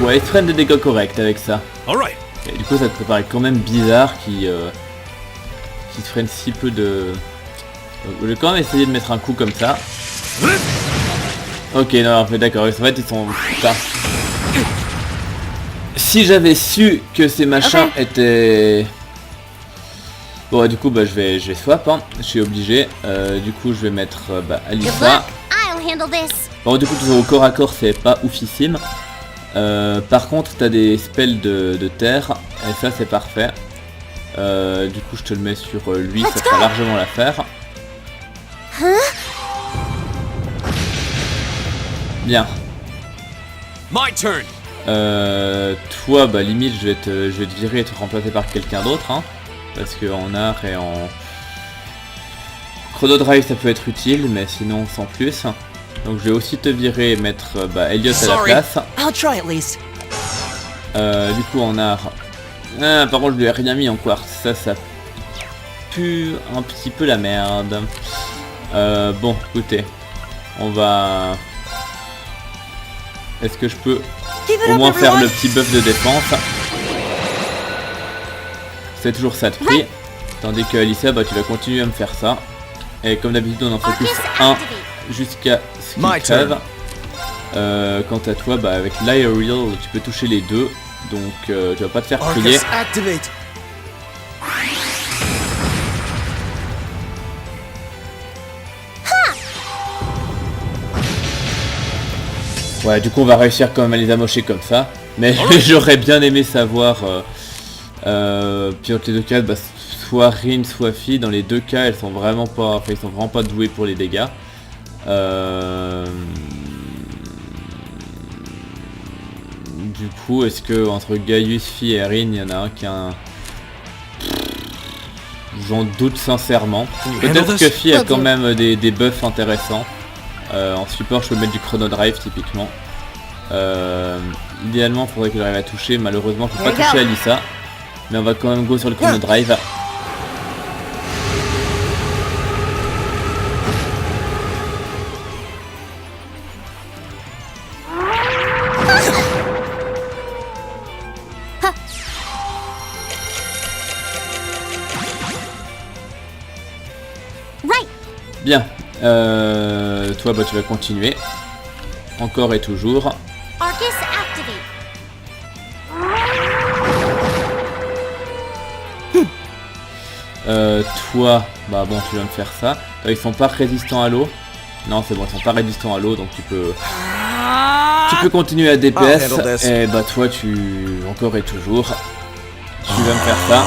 Speaker 1: Ouais, il se freine des dégâts corrects avec ça. Et du coup, ça te paraît quand même bizarre qu'il se freine si peu de... Je vais quand même essayer de mettre un coup comme ça. Ok, non, en fait, d'accord, en fait, ils sont... Putain. Si j'avais su que ces machins étaient... Bon, du coup, bah, je vais swap, hein. Je suis obligé. Du coup, je vais mettre Alyssa. Bon, du coup, tout au corps à corps, c'est pas oufissime. Par contre, t'as des spells de terre, et ça, c'est parfait. Du coup, je te le mets sur lui, ça fera largement l'affaire. Bien.
Speaker 2: My turn.
Speaker 1: Toi, bah limite, je vais te virer et te remplacer par quelqu'un d'autre, hein, parce que en art et en chrono drive, ça peut être utile, mais sinon sans plus. Donc je vais aussi te virer et mettre Elliot à la place.
Speaker 6: I'll try at least.
Speaker 1: Du coup en art. Par contre, je lui ai rien mis en quartz. Ça pue un petit peu la merde. Bon, écoutez, on va. Est-ce que je peux au moins faire le petit buff de défense? C'est toujours ça de prix. Tandis que Alyssa, bah tu vas continuer à me faire ça. Et comme d'habitude, on en focus 1 jusqu'à ce qu'il crève. Quant à toi, bah avec l'Aerial, tu peux toucher les deux. Donc tu vas pas te faire prier. Ouais, du coup on va réussir quand même à les amocher comme ça. Mais j'aurais bien aimé savoir... puis entre les deux cas, bah, soit Rin, soit Fi, dans les deux cas, elles sont vraiment pas... Enfin, ils sont vraiment pas doués pour les dégâts. Du coup, est-ce que entre Gaius, Fi et Rin, il y en a un qui a un... J'en doute sincèrement. Peut-être que Fi a quand même des buffs intéressants. En support, je peux mettre du Chrono Drive typiquement. Idéalement, il faudrait que j'arrive à toucher. Malheureusement, je peux pas toucher Alyssa. Mais on va quand même go sur le Chrono Drive. Bien. Toi, bah, tu vas continuer. Encore et toujours.
Speaker 3: Arcus activate.
Speaker 1: Toi, bah bon, tu vas me faire ça. Ils sont pas résistants à l'eau. Non, c'est bon, ils sont pas résistants à l'eau, donc tu peux continuer à DPS. Et bah toi, encore et toujours, tu vas me faire ça.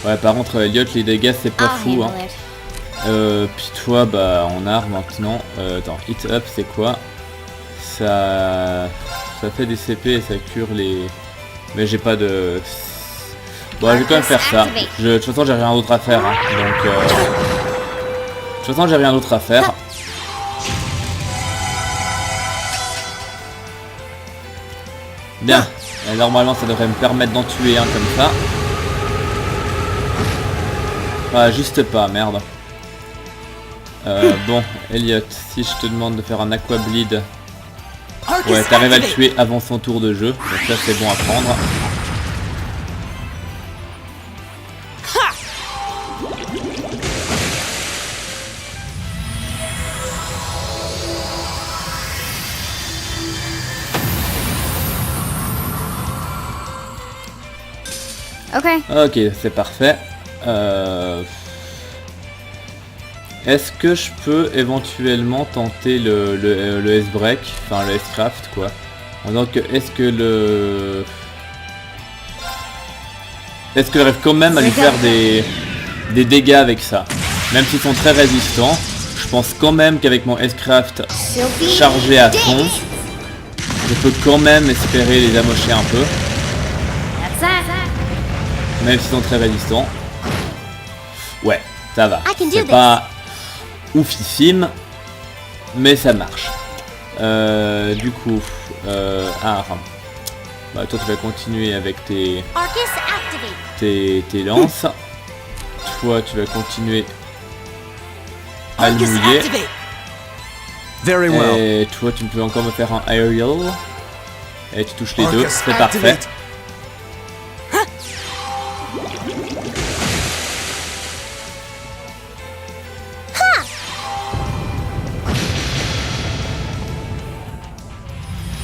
Speaker 1: Ouais, par contre, Elliot, les dégâts, c'est pas fou, hein. Puis toi, bah, en art maintenant. Attends, hit up, c'est quoi? Ça fait des CP et ça cure les... Mais j'ai pas de... Bon, je vais quand même faire ça. De toute façon, j'ai rien d'autre à faire, hein. Donc, de toute façon, j'ai rien d'autre à faire. Bien. Et normalement, ça devrait me permettre d'en tuer un comme ça. Ah, juste pas, merde. Bon, Elliot, si je te demande de faire un Aqua Bleed... Ouais, t'arrives à le tuer avant son tour de jeu, donc là c'est bon à prendre. Ok, c'est parfait. Est-ce que je peux éventuellement tenter le S-Break, enfin le S-Craft quoi. Donc est-ce que j'arrive quand même à lui faire des dégâts avec ça. Même s'ils sont très résistants, je pense quand même qu'avec mon S-Craft chargé à fond, je peux quand même espérer les amocher un peu. Même s'ils sont très résistants. Ouais, ça va. C'est pas oufissime, mais ça marche. Du coup, bah, toi tu vas continuer avec tes lances. Toi tu vas continuer à le mouiller. Et toi tu peux encore me faire un aerial. Et tu touches les deux, c'est parfait.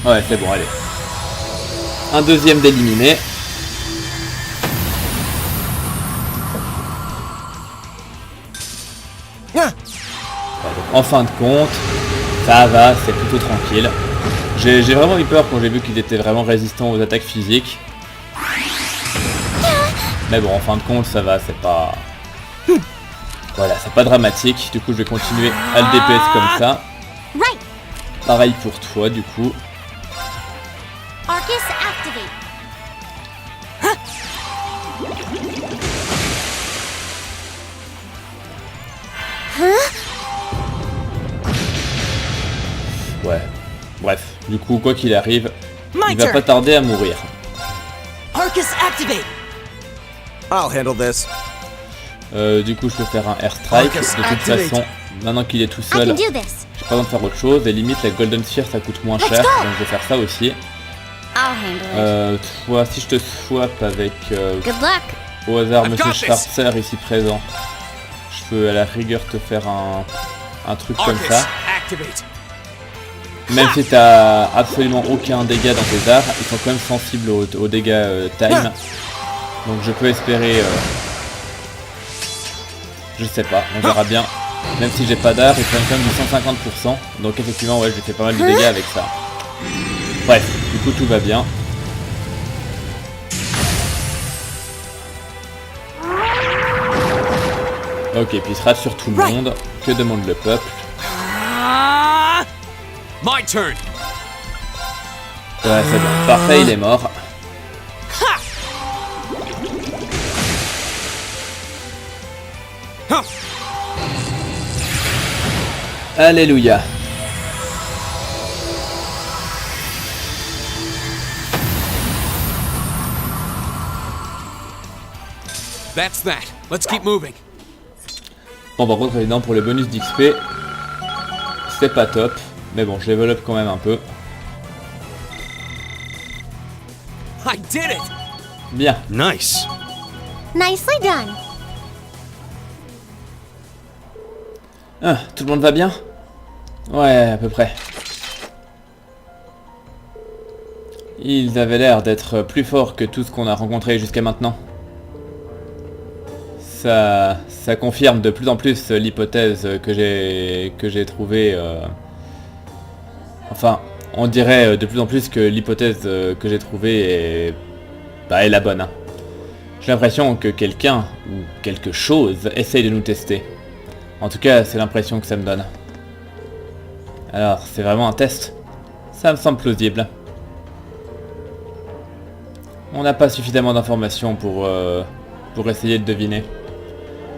Speaker 1: Ouais, c'est bon, allez. Un deuxième d'éliminé. Ouais, donc, en fin de compte, ça va, c'est plutôt tranquille. J'ai vraiment eu peur quand j'ai vu qu'ils étaient vraiment résistants aux attaques physiques. Mais bon, en fin de compte, ça va, c'est pas... Voilà, c'est pas dramatique. Du coup, je vais continuer à le DPS comme ça. Pareil pour toi, du coup.
Speaker 3: Arcus activate.
Speaker 1: Ouais. Bref, du coup, quoi qu'il arrive, il va pas tarder à mourir.
Speaker 5: Arcus activate. I'll handle this.
Speaker 1: Du coup, je peux faire un airstrike. De toute façon, maintenant qu'il est tout seul, j'ai pas besoin de faire autre chose. Et limite, la Golden Sphere, ça coûte moins cher, donc je vais faire ça aussi. Toi, si je te swap avec au hasard Monsieur Schwarzer ici présent, je peux à la rigueur te faire un truc comme ça. Même si t'as absolument aucun dégât dans tes arts, ils sont quand même sensibles aux dégâts time. Donc je peux espérer... je sais pas, on verra bien. Même si j'ai pas d'art, ils prennent quand même du 150%. Donc effectivement, ouais, je lui fais pas mal de dégâts avec ça. Bref, du coup tout va bien. Ok, puis il se rate sur tout le monde. Que demande le peuple?
Speaker 2: My turn.
Speaker 1: Ouais, c'est bon. Parfait, il est mort. Alléluia.
Speaker 2: That's that. Let's keep moving.
Speaker 1: Bon, par contre, évidemment, pour le bonus d'XP, c'est pas top. Mais bon, je développe quand même un peu.
Speaker 2: I did it.
Speaker 1: Bien.
Speaker 4: Nice.
Speaker 3: Nicely done.
Speaker 1: Ah, tout le monde va bien? Ouais, à peu près. Ils avaient l'air d'être plus forts que tout ce qu'on a rencontré jusqu'à maintenant. Ça confirme de plus en plus l'hypothèse que j'ai trouvée... Enfin, on dirait de plus en plus que l'hypothèse que j'ai trouvée est la bonne. Hein. J'ai l'impression que quelqu'un ou quelque chose essaye de nous tester. En tout cas, c'est l'impression que ça me donne. Alors, c'est vraiment un test? Ça me semble plausible. On n'a pas suffisamment d'informations pour essayer de deviner.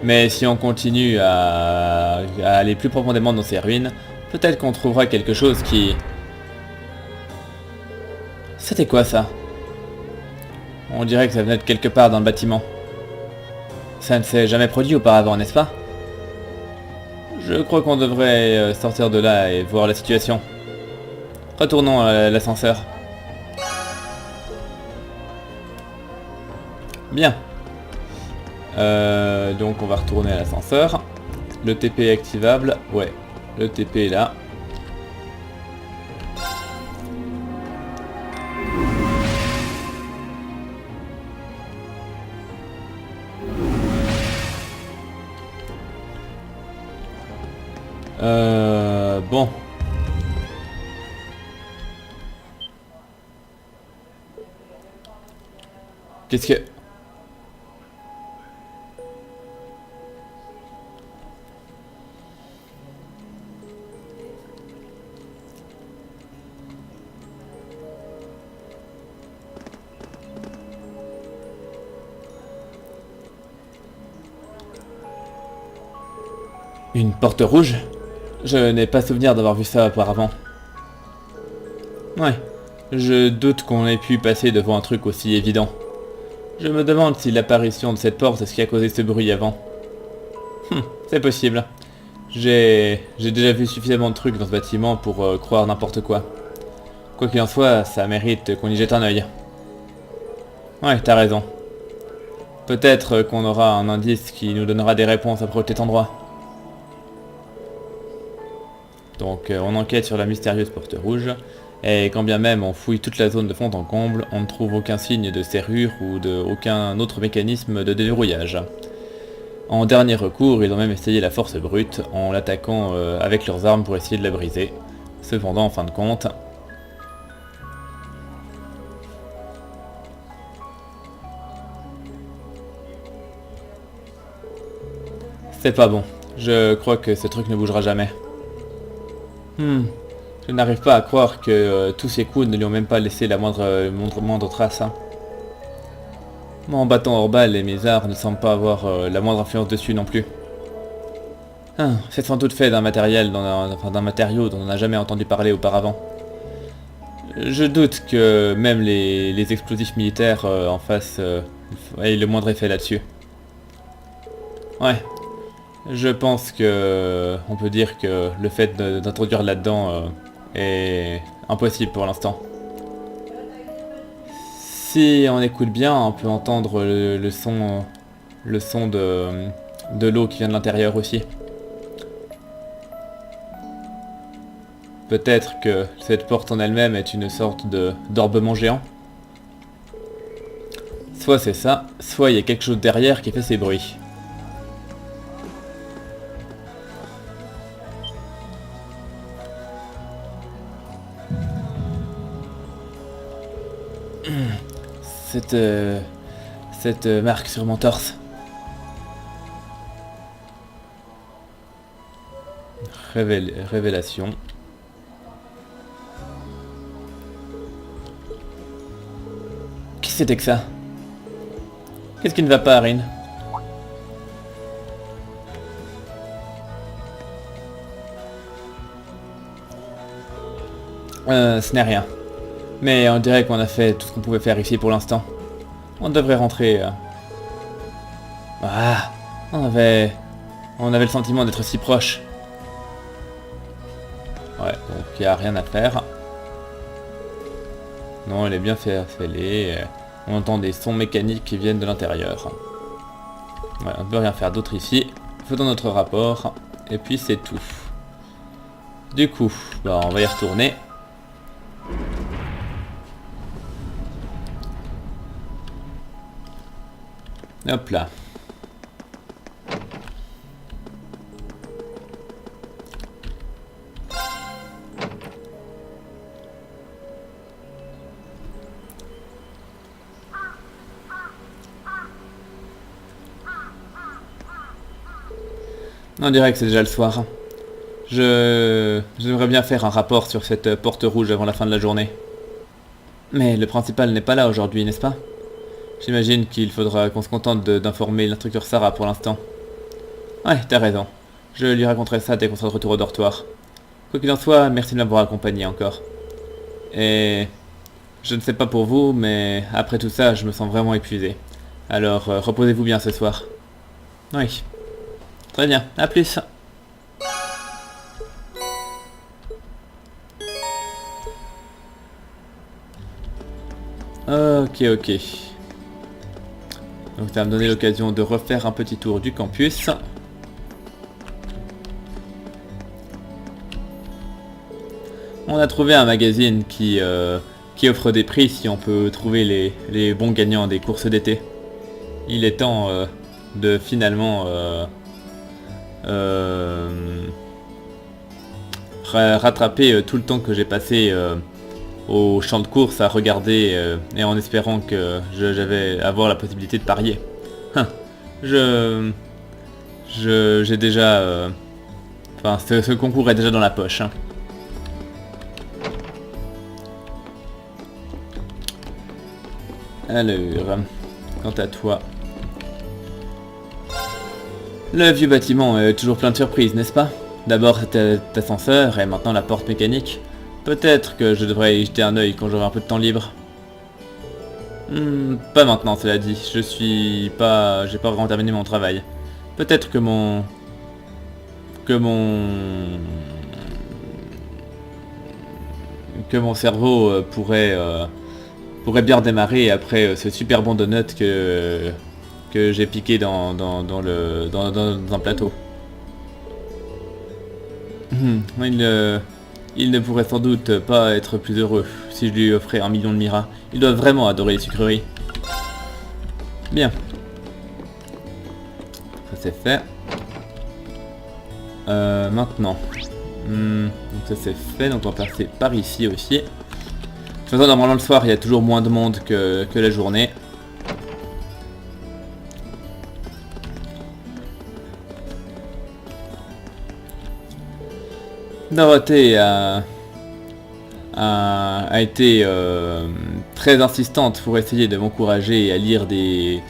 Speaker 1: Mais si on continue à aller plus profondément dans ces ruines, peut-être qu'on trouvera quelque chose qui... C'était quoi ça? On dirait que ça venait de quelque part dans le bâtiment. Ça ne s'est jamais produit auparavant, n'est-ce pas? Je crois qu'on devrait sortir de là et voir la situation. Retournons à l'ascenseur. Bien. Donc on va retourner à l'ascenseur. Le TP est activable. Ouais, le TP est là. Bon. Qu'est-ce que... Une porte rouge? Je n'ai pas souvenir d'avoir vu ça auparavant. Ouais, je doute qu'on ait pu passer devant un truc aussi évident. Je me demande si l'apparition de cette porte est ce qui a causé ce bruit avant. C'est possible. J'ai déjà vu suffisamment de trucs dans ce bâtiment pour croire n'importe quoi. Quoi qu'il en soit, ça mérite qu'on y jette un œil. Ouais, t'as raison. Peut-être qu'on aura un indice qui nous donnera des réponses à propos de cet endroit. Donc on enquête sur la mystérieuse porte rouge, et quand bien même on fouille toute la zone de fond en comble, on ne trouve aucun signe de serrure ou aucun autre mécanisme de déverrouillage. En dernier recours, ils ont même essayé la force brute, en l'attaquant avec leurs armes pour essayer de la briser. Cependant, en fin de compte... C'est pas bon. Je crois que ce truc ne bougera jamais. Je n'arrive pas à croire que tous ces coups ne lui ont même pas laissé la moindre trace. Hein. Mon bâton hors balle et mes arts ne semblent pas avoir la moindre influence dessus non plus. C'est sans doute fait d'un matériau dont on n'a jamais entendu parler auparavant. Je doute que même les explosifs militaires en face aient le moindre effet là-dessus. Ouais. Je pense que on peut dire que le fait d'introduire là-dedans est impossible pour l'instant. Si on écoute bien, on peut entendre le son de l'eau qui vient de l'intérieur aussi. Peut-être que cette porte en elle-même est une sorte d'orбement géant. Soit c'est ça, soit il y a quelque chose derrière qui fait ces bruits. Cette marque sur mon torse. Révélation. Qui c'était que ça? Qu'est-ce qui ne va pas, Arin? Ce n'est rien. Mais on dirait qu'on a fait tout ce qu'on pouvait faire ici pour l'instant. On devrait rentrer. Ah, on avait le sentiment d'être si proche. Ouais, donc il n'y a rien à faire. Non, elle est bien fêlée. On entend des sons mécaniques qui viennent de l'intérieur. Ouais, on ne peut rien faire d'autre ici. Faisons notre rapport. Et puis c'est tout. Du coup, bah, on va y retourner. Hop là. On dirait que c'est déjà le soir. J'aimerais bien faire un rapport sur cette porte rouge avant la fin de la journée. Mais le principal n'est pas là aujourd'hui, n'est-ce pas? J'imagine qu'il faudra qu'on se contente d'informer l'instructeur Sarah pour l'instant. Ouais, t'as raison. Je lui raconterai ça dès qu'on sera de retour au dortoir. Quoi qu'il en soit, merci de m'avoir accompagné encore. Et je ne sais pas pour vous, mais après tout ça, je me sens vraiment épuisé. Alors, reposez-vous bien ce soir. Oui. Très bien, à plus. Ok. Donc ça va me donner l'occasion de refaire un petit tour du campus. On a trouvé un magazine qui offre des prix si on peut trouver les bons gagnants des courses d'été. Il est temps de finalement rattraper tout le temps que j'ai passé au champ de course à regarder et en espérant que j'avais avoir la possibilité de parier. J'ai déjà... Enfin, ce concours est déjà dans la poche. Alors, quant à toi... Le vieux bâtiment est toujours plein de surprises, n'est-ce pas? D'abord cet ascenseur et maintenant la porte mécanique. Peut-être que je devrais y jeter un œil quand j'aurai un peu de temps libre. Pas maintenant, cela dit. J'ai pas vraiment terminé mon travail. Peut-être que mon cerveau pourrait bien redémarrer après ce super bon donut que j'ai piqué dans un plateau. Il ne pourrait sans doute pas être plus heureux si je lui offrais 1 million de Mira. Il doit vraiment adorer les sucreries. Bien. Ça c'est fait. Maintenant. Donc ça c'est fait, donc on va passer par ici aussi. De toute façon, normalement le soir il y a toujours moins de monde que la journée. Dorothée a été très insistante pour essayer de m'encourager à lire des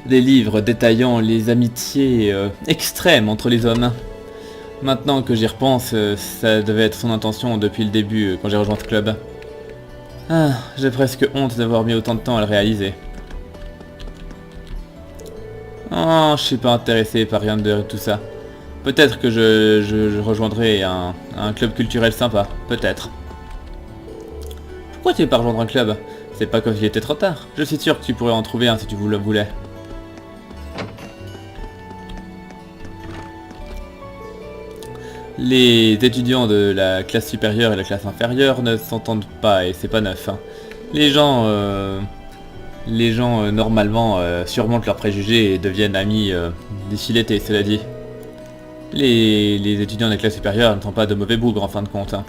Speaker 1: livres détaillant les amitiés extrêmes entre les hommes. Maintenant que j'y repense, ça devait être son intention depuis le début quand j'ai rejoint ce club. Ah, j'ai presque honte d'avoir mis autant de temps à le réaliser. Oh, je suis pas intéressé par rien de tout ça. Peut-être que je rejoindrai un club culturel sympa, peut-être. Pourquoi tu veux pas rejoindre un club? C'est pas comme s'il était trop tard. Je suis sûr que tu pourrais en trouver un si tu le voulais. Les étudiants de la classe supérieure et la classe inférieure ne s'entendent pas et c'est pas neuf. Hein. Les gens normalement surmontent leurs préjugés et deviennent amis d'ici l'été, cela dit. Les étudiants des classes supérieures ne sont pas de mauvais bougres en fin de compte. Hein.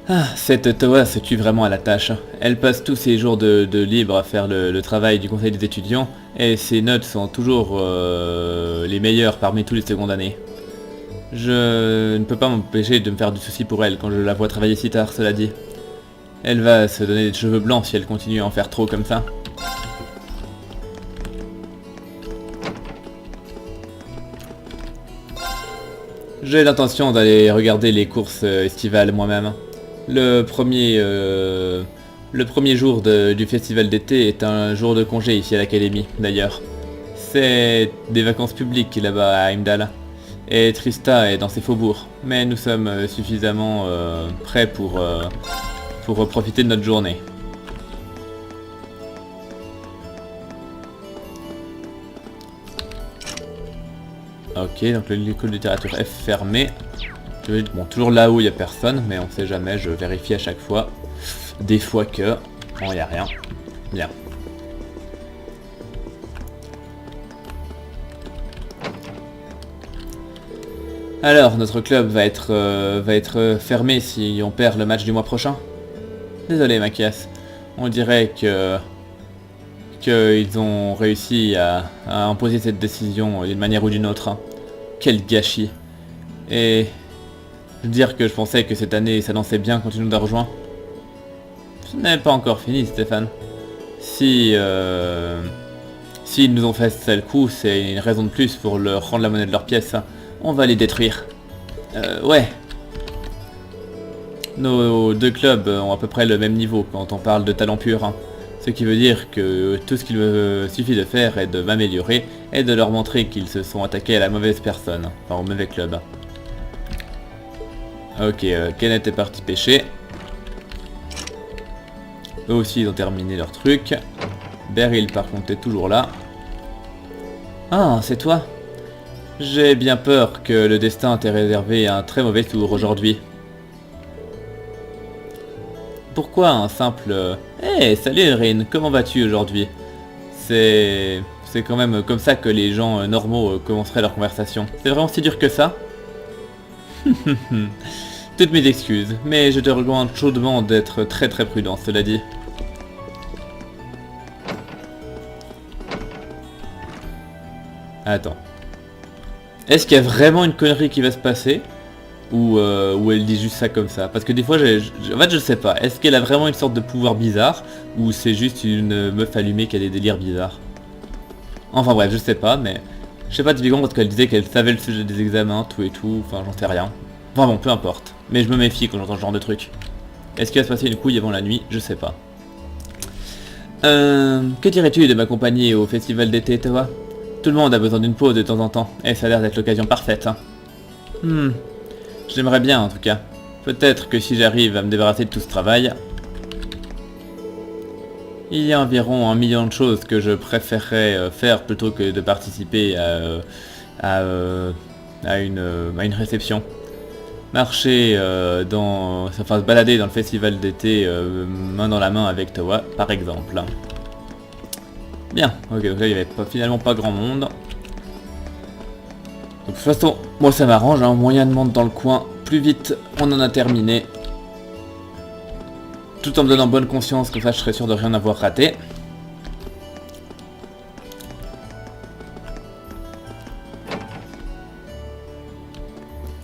Speaker 1: Ah, cette Towa se tue vraiment à la tâche. Elle passe tous ses jours de libre à faire le travail du conseil des étudiants et ses notes sont toujours les meilleures parmi tous les secondes années. Je ne peux pas m'empêcher de me faire du souci pour elle quand je la vois travailler si tard, cela dit. Elle va se donner des cheveux blancs si elle continue à en faire trop comme ça. J'ai l'intention d'aller regarder les courses estivales moi-même. Le premier jour du festival d'été est un jour de congé ici à l'académie, d'ailleurs. C'est des vacances publiques là-bas à Heimdall. Et Trista est dans ses faubourgs. Mais nous sommes suffisamment prêts pour profiter de notre journée. Ok, donc l'école de littérature est fermée. Bon, toujours là où il n'y a personne, mais on sait jamais, je vérifie à chaque fois. Des fois que... Bon, il n'y a rien. Bien. Alors, notre club va être fermé si on perd le match du mois prochain. Désolé, Machias. On dirait qu'ils ont réussi à imposer cette décision d'une manière ou d'une autre. Hein. Quel gâchis. Et... je veux dire que je pensais que cette année s'annonçait bien quand tu nous as rejoints. Ce n'est pas encore fini, Stéphane. Si ils nous ont fait ce sale coup, c'est une raison de plus pour leur rendre la monnaie de leur pièce. Hein. On va les détruire. Ouais. Nos deux clubs ont à peu près le même niveau quand on parle de talent pur. Hein. Ce qui veut dire que tout ce qu'il me suffit de faire est de m'améliorer et de leur montrer qu'ils se sont attaqués à la mauvaise personne. Enfin, au mauvais club. Ok, Kenneth est parti pêcher. Eux aussi ils ont terminé leur truc. Beryl par contre est toujours là. Ah, c'est toi? J'ai bien peur que le destin t'ait réservé un très mauvais tour aujourd'hui. Pourquoi un simple... Hey, salut Erin, comment vas-tu aujourd'hui? C'est quand même comme ça que les gens normaux commenceraient leur conversation. C'est vraiment si dur que ça? Toutes mes excuses, mais je te recommande chaudement d'être très très prudent, cela dit. Attends. Est-ce qu'il y a vraiment une connerie qui va se passer? Ou elle dit juste ça comme ça? Parce que des fois, en fait je sais pas. Est-ce qu'elle a vraiment une sorte de pouvoir bizarre? Ou c'est juste une meuf allumée qui a des délires bizarres? Enfin bref, je sais pas, mais... Je sais pas typiquement parce qu'elle disait qu'elle savait le sujet des examens, tout et tout, enfin j'en sais rien. Enfin bon, peu importe. Mais je me méfie quand j'entends ce genre de truc. Est-ce qu'il va se passer une couille avant la nuit? Je sais pas. Que dirais-tu de m'accompagner au festival d'été, Towa? Tout le monde a besoin d'une pause de temps en temps, et ça a l'air d'être l'occasion parfaite. Hein. J'aimerais bien en tout cas. Peut-être que si j'arrive à me débarrasser de tout ce travail... Il y a environ 1 million de choses que je préférerais faire plutôt que de participer à une réception. Marcher enfin se balader dans le festival d'été main dans la main avec Towa, par exemple. Bien, ok, donc là il n'y avait finalement pas grand monde. Donc, de toute façon, moi ça m'arrange, hein, moyen de monter dans le coin, plus vite on en a terminé. Tout en me donnant bonne conscience, comme ça je serais sûr de rien avoir raté.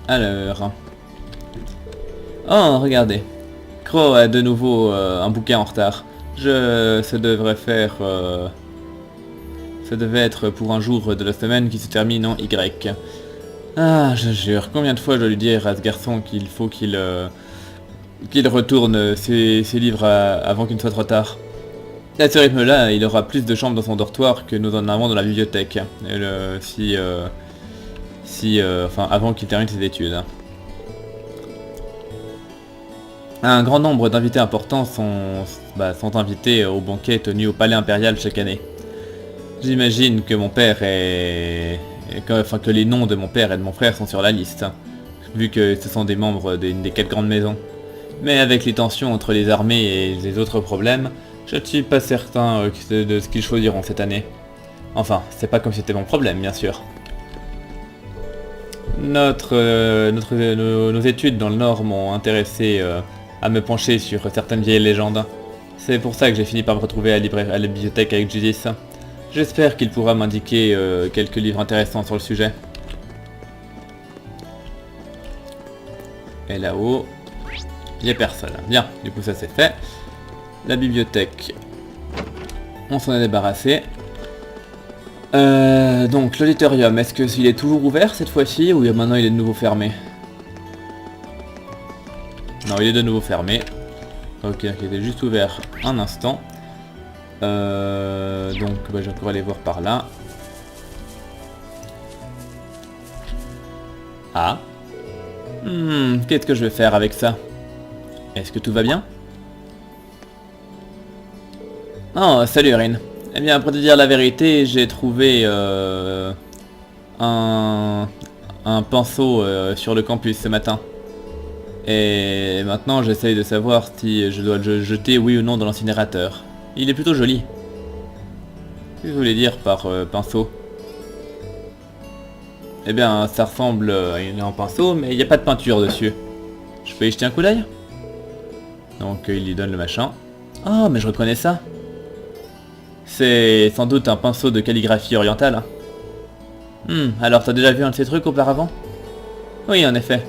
Speaker 1: Alors... Oh, regardez. Crow a de nouveau un bouquin en retard. Ça devait être pour un jour de la semaine qui se termine en Y. Ah, je jure, combien de fois je dois lui dire à ce garçon qu'il faut qu'il retourne ses livres avant qu'il ne soit trop tard. À ce rythme-là, il aura plus de chambres dans son dortoir que nous en avons dans la bibliothèque. Enfin, avant qu'il termine ses études. Un grand nombre d'invités importants sont invités au banquet tenu au Palais Impérial chaque année. J'imagine que mon père est Et que les noms de mon père et de mon frère sont sur la liste, hein, vu que ce sont des membres des 4 grandes maisons. Mais avec les tensions entre les armées et les autres problèmes, je ne suis pas certain de ce qu'ils choisiront cette année. Enfin, c'est pas comme si c'était mon problème, bien sûr. Nos études dans le Nord m'ont intéressé à me pencher sur certaines vieilles légendes. C'est pour ça que j'ai fini par me retrouver à la bibliothèque avec Judith. J'espère qu'il pourra m'indiquer quelques livres intéressants sur le sujet. Et là-haut, il n'y a personne. Bien, du coup ça c'est fait. La bibliothèque, on s'en est débarrassé. Donc l'auditorium, est-ce qu'il est toujours ouvert cette fois-ci ou maintenant il est de nouveau fermé? Non, il est de nouveau fermé. Ok, il était juste ouvert un instant. Donc bah, je vais encore aller voir par là. Ah. Qu'est-ce que je vais faire avec ça? Est-ce que tout va bien? Oh, salut Rin. Eh bien, pour te dire la vérité, j'ai trouvé un pinceau sur le campus ce matin. Et maintenant, j'essaye de savoir si je dois le jeter oui ou non dans l'incinérateur. Il est plutôt joli. Qu'est-ce que vous voulez dire par pinceau? Eh bien, ça ressemble à un pinceau, mais il n'y a pas de peinture dessus. Je peux y jeter un coup d'œil? Donc, il lui donne le machin. Oh, mais je reconnais ça. C'est sans doute un pinceau de calligraphie orientale. Alors t'as déjà vu un de ces trucs auparavant? Oui, en effet.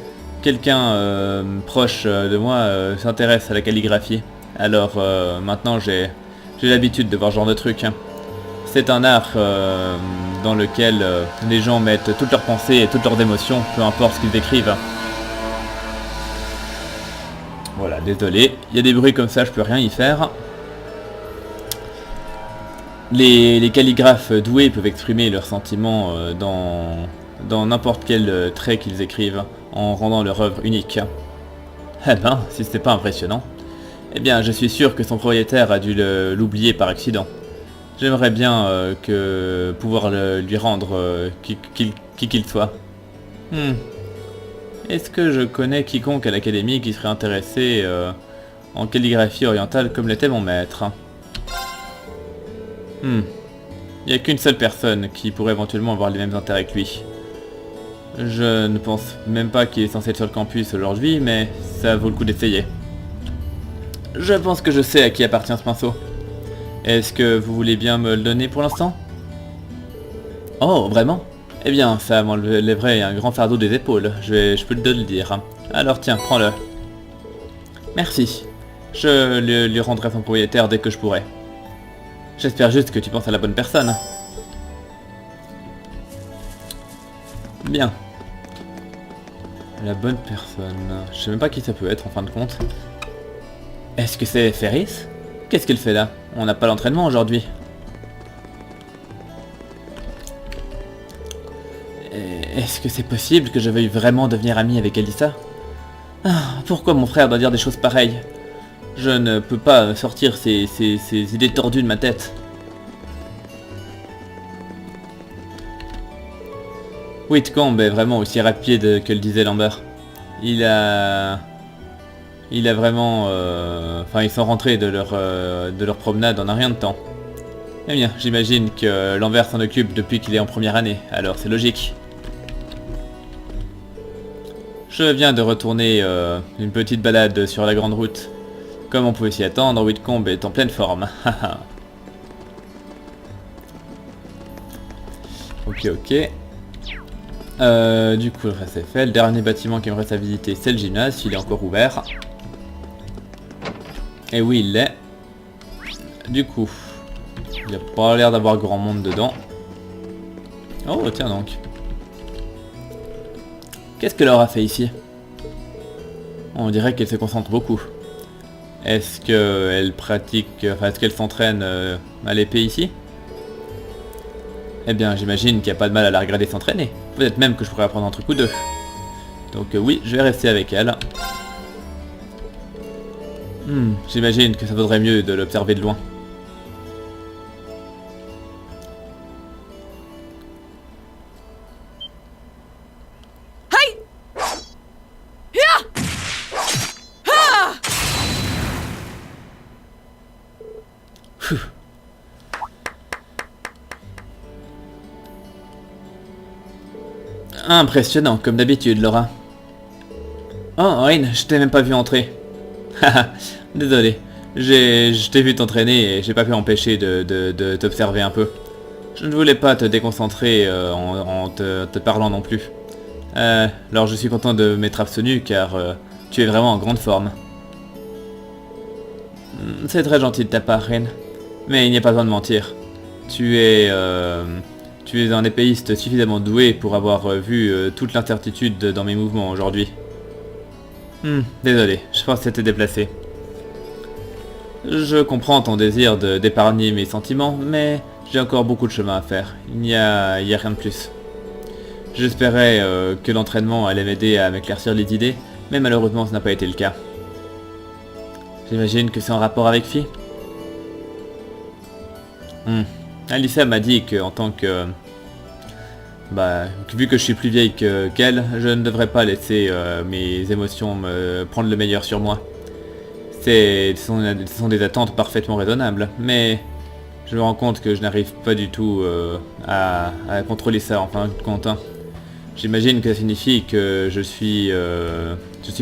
Speaker 1: Quelqu'un proche de moi s'intéresse à la calligraphie. Alors maintenant j'ai l'habitude de voir ce genre de truc. C'est un art dans lequel les gens mettent toutes leurs pensées et toutes leurs émotions, peu importe ce qu'ils écrivent. Voilà, désolé. Il y a des bruits comme ça, je peux rien y faire. Les calligraphes doués peuvent exprimer leurs sentiments dans n'importe quel trait qu'ils écrivent, en rendant leur œuvre unique. Eh ben, si c'était pas impressionnant. Eh bien, je suis sûr que son propriétaire a dû l'oublier par accident. J'aimerais bien pouvoir lui rendre qui qu'il soit. Est-ce que je connais quiconque à l'académie qui serait intéressé en calligraphie orientale comme l'était mon maître? Il n'y a qu'une seule personne qui pourrait éventuellement avoir les mêmes intérêts que lui. Je ne pense même pas qu'il est censé être sur le campus aujourd'hui, mais ça vaut le coup d'essayer. Je pense que je sais à qui appartient ce pinceau. Est-ce que vous voulez bien me le donner pour l'instant? Oh, vraiment? Eh bien, ça m'enlèverait un grand fardeau des épaules, je peux te le dire. Alors tiens, prends-le. Merci. Je lui rendrai son propriétaire dès que je pourrai. J'espère juste que tu penses à la bonne personne. Bien. La bonne personne... Je sais même pas qui ça peut être en fin de compte. Est-ce que c'est Ferris? Qu'est-ce qu'elle fait là? On n'a pas l'entraînement aujourd'hui. Est-ce que c'est possible que je veuille vraiment devenir ami avec Elissa? Pourquoi mon frère doit dire des choses pareilles? Je ne peux pas sortir ces idées tordues de ma tête. Whitcomb est vraiment aussi rapide que le disait Lambert. Il a vraiment... Enfin, ils sont rentrés de leur promenade en un rien de temps. Eh bien, j'imagine que Lambert s'en occupe depuis qu'il est en première année, alors c'est logique. Je viens de retourner une petite balade sur la grande route. Comme on pouvait s'y attendre, Whitcomb est en pleine forme. Ok. Du coup, ça c'est fait. Le dernier bâtiment qui me reste à visiter, c'est le gymnase. Il est encore ouvert. Et oui, il l'est. Du coup, il n'y a pas l'air d'avoir grand monde dedans. Oh, tiens donc. Qu'est-ce que Laura fait ici? On dirait qu'elle se concentre beaucoup. Est-ce qu'elle pratique... Enfin, est-ce qu'elle s'entraîne à l'épée ici? Eh bien, j'imagine qu'il n'y a pas de mal à la regarder s'entraîner. Peut-être même que je pourrais apprendre un truc ou deux. Donc oui, je vais rester avec elle. J'imagine que ça vaudrait mieux de l'observer de loin. Pfff. Impressionnant, comme d'habitude, Laura. Oh, Rin, je t'ai même pas vu entrer. Haha, désolé. Je t'ai vu t'entraîner et j'ai pas pu empêcher de t'observer un peu. Je ne voulais pas te déconcentrer en te parlant non plus. Alors je suis content de m'être abstenu car tu es vraiment en grande forme. C'est très gentil de ta part, Rin. Mais il n'y a pas besoin de mentir. Tu es un épéiste suffisamment doué pour avoir vu toute l'incertitude dans mes mouvements aujourd'hui. Désolé, je pense que c'était déplacé. Je comprends ton désir d'épargner mes sentiments, mais j'ai encore beaucoup de chemin à faire. Il n'y a rien de plus. J'espérais que l'entraînement allait m'aider à m'éclaircir les idées, mais malheureusement ce n'a pas été le cas. J'imagine que c'est en rapport avec Fi. Alyssa m'a dit que en tant que... vu que je suis plus vieille qu'elle, je ne devrais pas laisser mes émotions me prendre le meilleur sur moi. Ce sont des attentes parfaitement raisonnables, mais je me rends compte que je n'arrive pas du tout à contrôler ça en fin de compte. J'imagine que ça signifie que je suis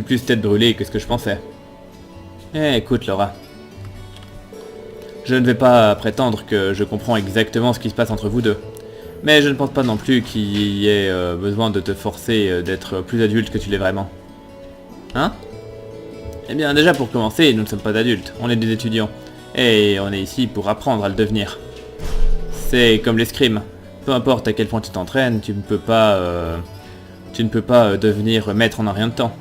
Speaker 1: plus tête brûlée que ce que je pensais. Écoute Laura, je ne vais pas prétendre que je comprends exactement ce qui se passe entre vous deux. Mais je ne pense pas non plus qu'il y ait besoin de te forcer d'être plus adulte que tu l'es vraiment. Hein? Eh bien déjà pour commencer, nous ne sommes pas adultes, on est des étudiants. Et on est ici pour apprendre à le devenir. C'est comme l'escrime. Peu importe à quel point tu t'entraînes, tu ne peux pas devenir maître en un rien de temps.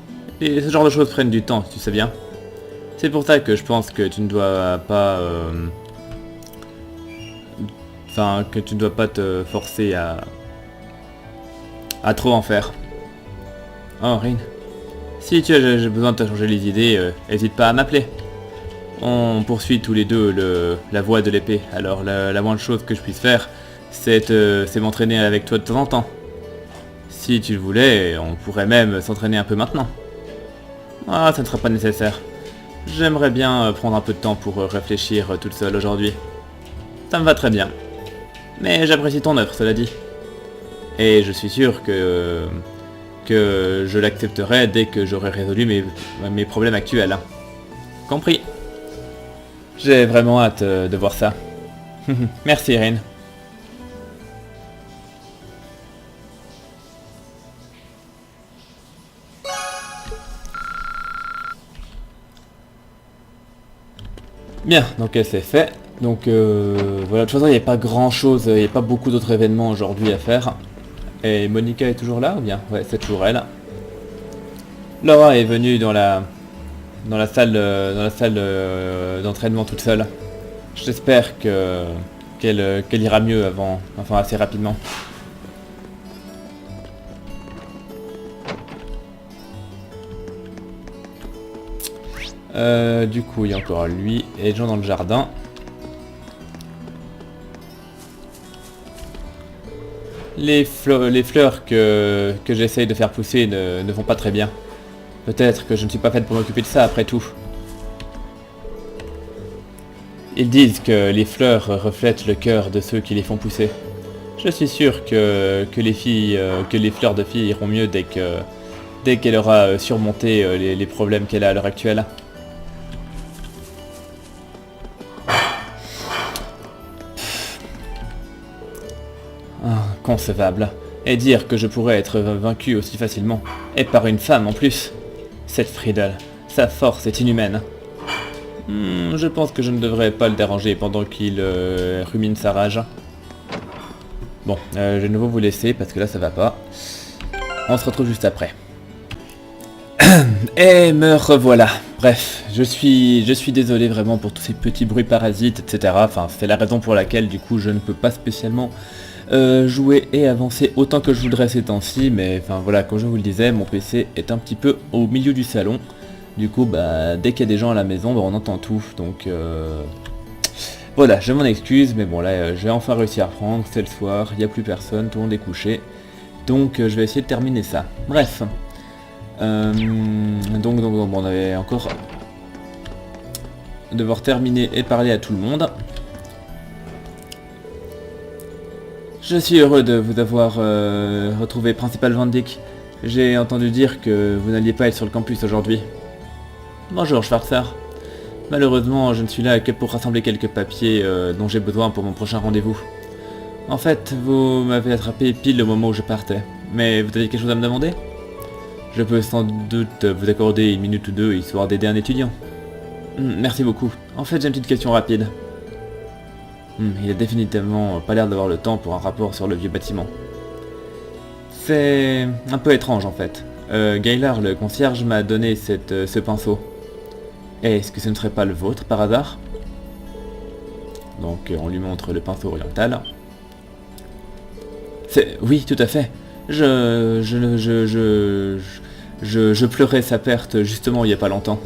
Speaker 1: Et ce genre de choses prennent du temps, tu sais bien. C'est pour ça que je pense que tu ne dois pas... que tu ne dois pas te forcer à trop en faire. Oh, Rin. Si tu as besoin de te changer les idées, n'hésite pas à m'appeler. On poursuit tous les deux la voie de l'épée, alors la moindre chose que je puisse faire, c'est m'entraîner avec toi de temps en temps. Si tu le voulais, on pourrait même s'entraîner un peu maintenant. Ah, ça ne sera pas nécessaire. J'aimerais bien prendre un peu de temps pour réfléchir toute seule aujourd'hui. Ça me va très bien. Mais j'apprécie ton œuvre, cela dit. Et je suis sûr que je l'accepterai dès que j'aurai résolu mes problèmes actuels. Compris. J'ai vraiment hâte de voir ça. Merci, Rin. Bien, donc c'est fait. Donc voilà, de toute façon il n'y a pas grand chose, il n'y a pas beaucoup d'autres événements aujourd'hui à faire. Et Monica est toujours là ou bien? Ouais, c'est toujours elle. Laura est venue dans la salle d'entraînement toute seule. J'espère qu'elle ira mieux assez rapidement. Du coup, il y a encore lui et les gens dans le jardin. Les fleurs que j'essaye de faire pousser ne vont pas très bien. Peut-être que je ne suis pas faite pour m'occuper de ça après tout. Ils disent que les fleurs reflètent le cœur de ceux qui les font pousser. Je suis sûr que les fleurs de filles iront mieux dès qu'elle aura surmonté les problèmes qu'elle a à l'heure actuelle. Inconcevable. Et dire que je pourrais être vaincu aussi facilement. Et par une femme en plus. Cette Friedel, sa force est inhumaine. Je pense que je ne devrais pas le déranger pendant qu'il rumine sa rage. Bon, je vais de nouveau vous laisser parce que là ça va pas. On se retrouve juste après. Et me revoilà. Bref, je suis désolé vraiment pour tous ces petits bruits parasites, etc. Enfin, c'est la raison pour laquelle du coup je ne peux pas spécialement jouer et avancer autant que je voudrais ces temps-ci, mais enfin voilà, comme je vous le disais, mon PC est un petit peu au milieu du salon. Du coup, dès qu'il y a des gens à la maison, on entend tout, donc voilà, je m'en excuse, mais bon là, j'ai enfin réussi à reprendre, c'est le soir, il n'y a plus personne, tout le monde est couché, donc je vais essayer de terminer ça. Bref, donc on avait encore devoir terminer et parler à tout le monde. Je suis heureux de vous avoir retrouvé, Principal Van Dyck. J'ai entendu dire que vous n'alliez pas être sur le campus aujourd'hui. Bonjour, Schwarzer. Malheureusement, je ne suis là que pour rassembler quelques papiers dont j'ai besoin pour mon prochain rendez-vous. En fait, vous m'avez attrapé pile au moment où je partais. Mais vous avez quelque chose à me demander? Je peux sans doute vous accorder une minute ou deux, histoire d'aider un étudiant. Merci beaucoup. En fait, j'ai une petite question rapide. Il a définitivement pas l'air d'avoir le temps pour un rapport sur le vieux bâtiment. C'est un peu étrange en fait. Gaylor, le concierge, m'a donné ce pinceau. Est-ce que ce ne serait pas le vôtre par hasard? Donc on lui montre le pinceau oriental. Oui, tout à fait. Je pleurais sa perte justement il n'y a pas longtemps.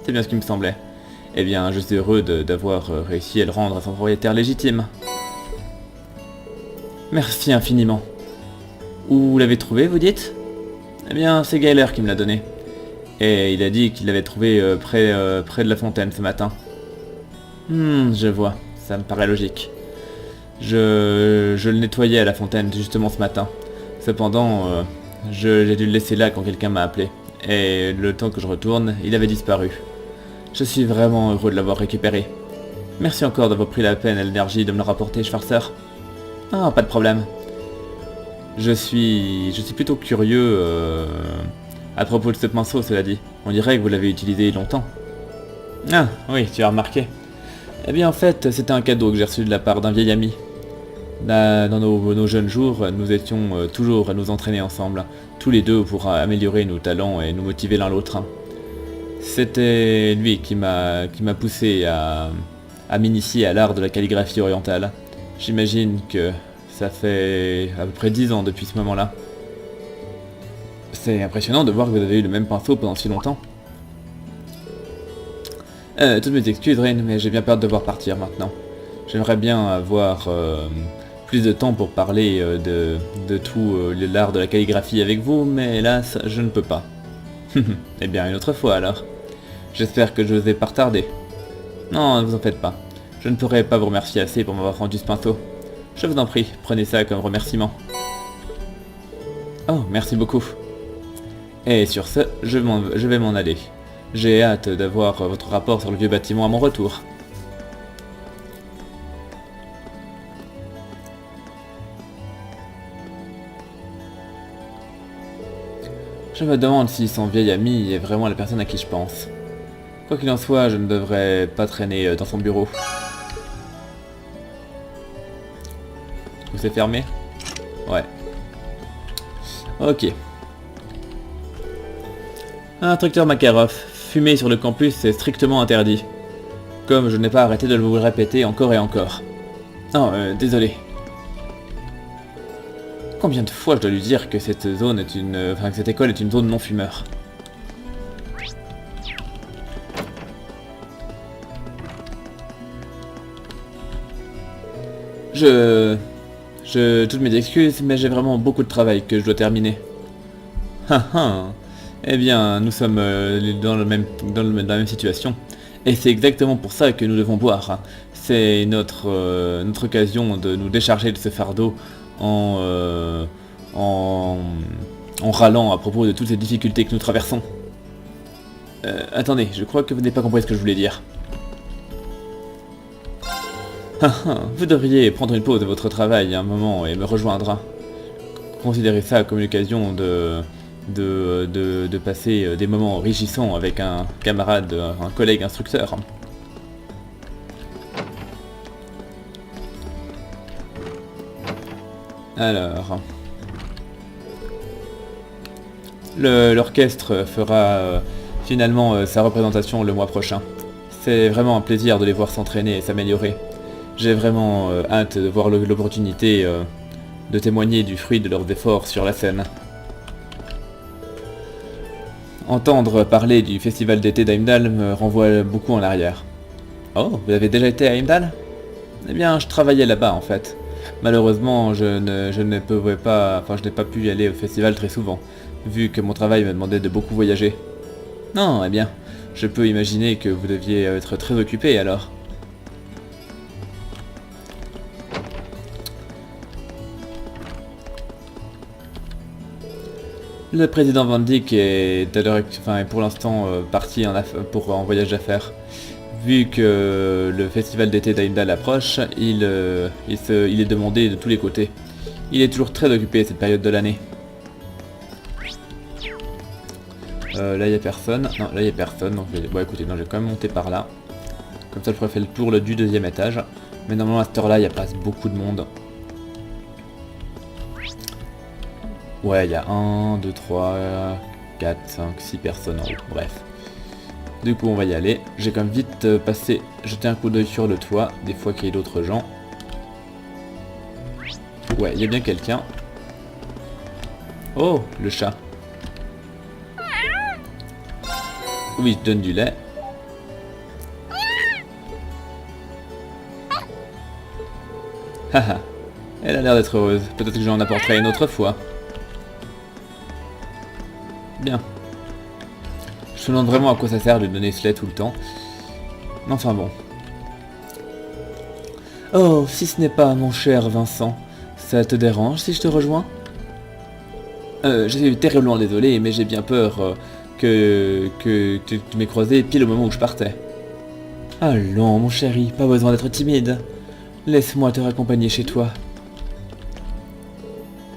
Speaker 1: C'est bien ce qui me semblait. Eh bien, je suis heureux d'avoir réussi à le rendre à son propriétaire légitime. Merci infiniment. Où vous l'avez trouvé, vous dites? Eh bien, c'est Gaylor qui me l'a donné. Et il a dit qu'il l'avait trouvé près de la fontaine ce matin. Je vois. Ça me paraît logique. Je le nettoyais à la fontaine justement ce matin. Cependant, j'ai dû le laisser là quand quelqu'un m'a appelé. Et le temps que je retourne, il avait disparu. Je suis vraiment heureux de l'avoir récupéré. Merci encore d'avoir pris la peine et l'énergie de me le rapporter, Schwarzer. Ah, pas de problème. Je suis plutôt curieux à propos de ce pinceau, cela dit. On dirait que vous l'avez utilisé longtemps. Ah, oui, tu as remarqué. Eh bien, en fait, c'était un cadeau que j'ai reçu de la part d'un vieil ami. Dans nos jeunes jours, nous étions toujours à nous entraîner ensemble, tous les deux pour améliorer nos talents et nous motiver l'un l'autre. C'était lui qui m'a poussé à m'initier à l'art de la calligraphie orientale. J'imagine que ça fait à peu près 10 ans depuis ce moment-là. C'est impressionnant de voir que vous avez eu le même pinceau pendant si longtemps. Toutes mes excuses, Rain, mais j'ai bien peur de devoir partir maintenant. J'aimerais bien avoir plus de temps pour parler de tout l'art de la calligraphie avec vous, mais hélas, je ne peux pas. Eh bien, une autre fois alors. J'espère que je vous ai pas retardé. Non, ne vous en faites pas. Je ne pourrais pas vous remercier assez pour m'avoir rendu ce pinceau. Je vous en prie, prenez ça comme remerciement. Oh, merci beaucoup. Et sur ce, je vais m'en aller. J'ai hâte d'avoir votre rapport sur le vieux bâtiment à mon retour. Je me demande si son vieil ami est vraiment la personne à qui je pense. Quoi qu'il en soit, je ne devrais pas traîner dans son bureau. Vous êtes fermé? Ouais. Ok. Instructeur Makarov, fumer sur le campus est strictement interdit. Comme je n'ai pas arrêté de vous le répéter encore et encore. Oh, désolé. Combien de fois je dois lui dire que cette zone est que cette école est une zone non-fumeur? Toutes mes excuses, mais j'ai vraiment beaucoup de travail que je dois terminer. Eh bien, nous sommes dans la même situation. Et c'est exactement pour ça que nous devons boire. C'est notre occasion de nous décharger de ce fardeau en râlant à propos de toutes ces difficultés que nous traversons. Attendez, je crois que vous n'avez pas compris ce que je voulais dire. Vous devriez prendre une pause de votre travail un moment et me rejoindre. Considérez ça comme une occasion de passer des moments enrichissants avec un camarade, un collègue instructeur. Alors... L'orchestre fera finalement sa représentation le mois prochain. C'est vraiment un plaisir de les voir s'entraîner et s'améliorer. J'ai vraiment hâte de voir l'opportunité de témoigner du fruit de leurs efforts sur la scène. Entendre parler du festival d'été d'Heimdall me renvoie beaucoup en arrière. Oh, vous avez déjà été à Heimdall? Eh bien, je travaillais là-bas en fait. Malheureusement, je n'ai pas pu y aller au festival très souvent, vu que mon travail me demandait de beaucoup voyager. Non, eh bien, je peux imaginer que vous deviez être très occupé alors. Le président Van Dyck est pour l'instant parti en voyage d'affaires. Vu que le festival d'été d'Heimdall approche, il est demandé de tous les côtés. Il est toujours très occupé cette période de l'année. Là il n'y a personne. Non, là il n'y a personne. Donc bon écoutez, non, je vais quand même monter par là. Comme ça je pourrais faire le tour du deuxième étage. Mais normalement à cette heure-là, il n'y a pas beaucoup de monde. Ouais, il y a 1, 2, 3, 4, 5, 6 personnes en haut. Bref. Du coup, on va y aller. J'ai quand même vite jeter un coup d'œil sur le toit, des fois qu'il y ait d'autres gens. Ouais, il y a bien quelqu'un. Oh, le chat. Oui, je donne du lait. Haha, elle a l'air d'être heureuse. Peut-être que j'en apporterai une autre fois. Bien. Je me demande vraiment à quoi ça sert de donner ce lait tout le temps. Enfin bon. Oh, si ce n'est pas mon cher Vincent, ça te dérange si je te rejoins? Je suis terriblement désolé, mais j'ai bien peur que tu m'aies croisé pile au moment où je partais. Allons, mon chéri, pas besoin d'être timide. Laisse-moi te raccompagner chez toi.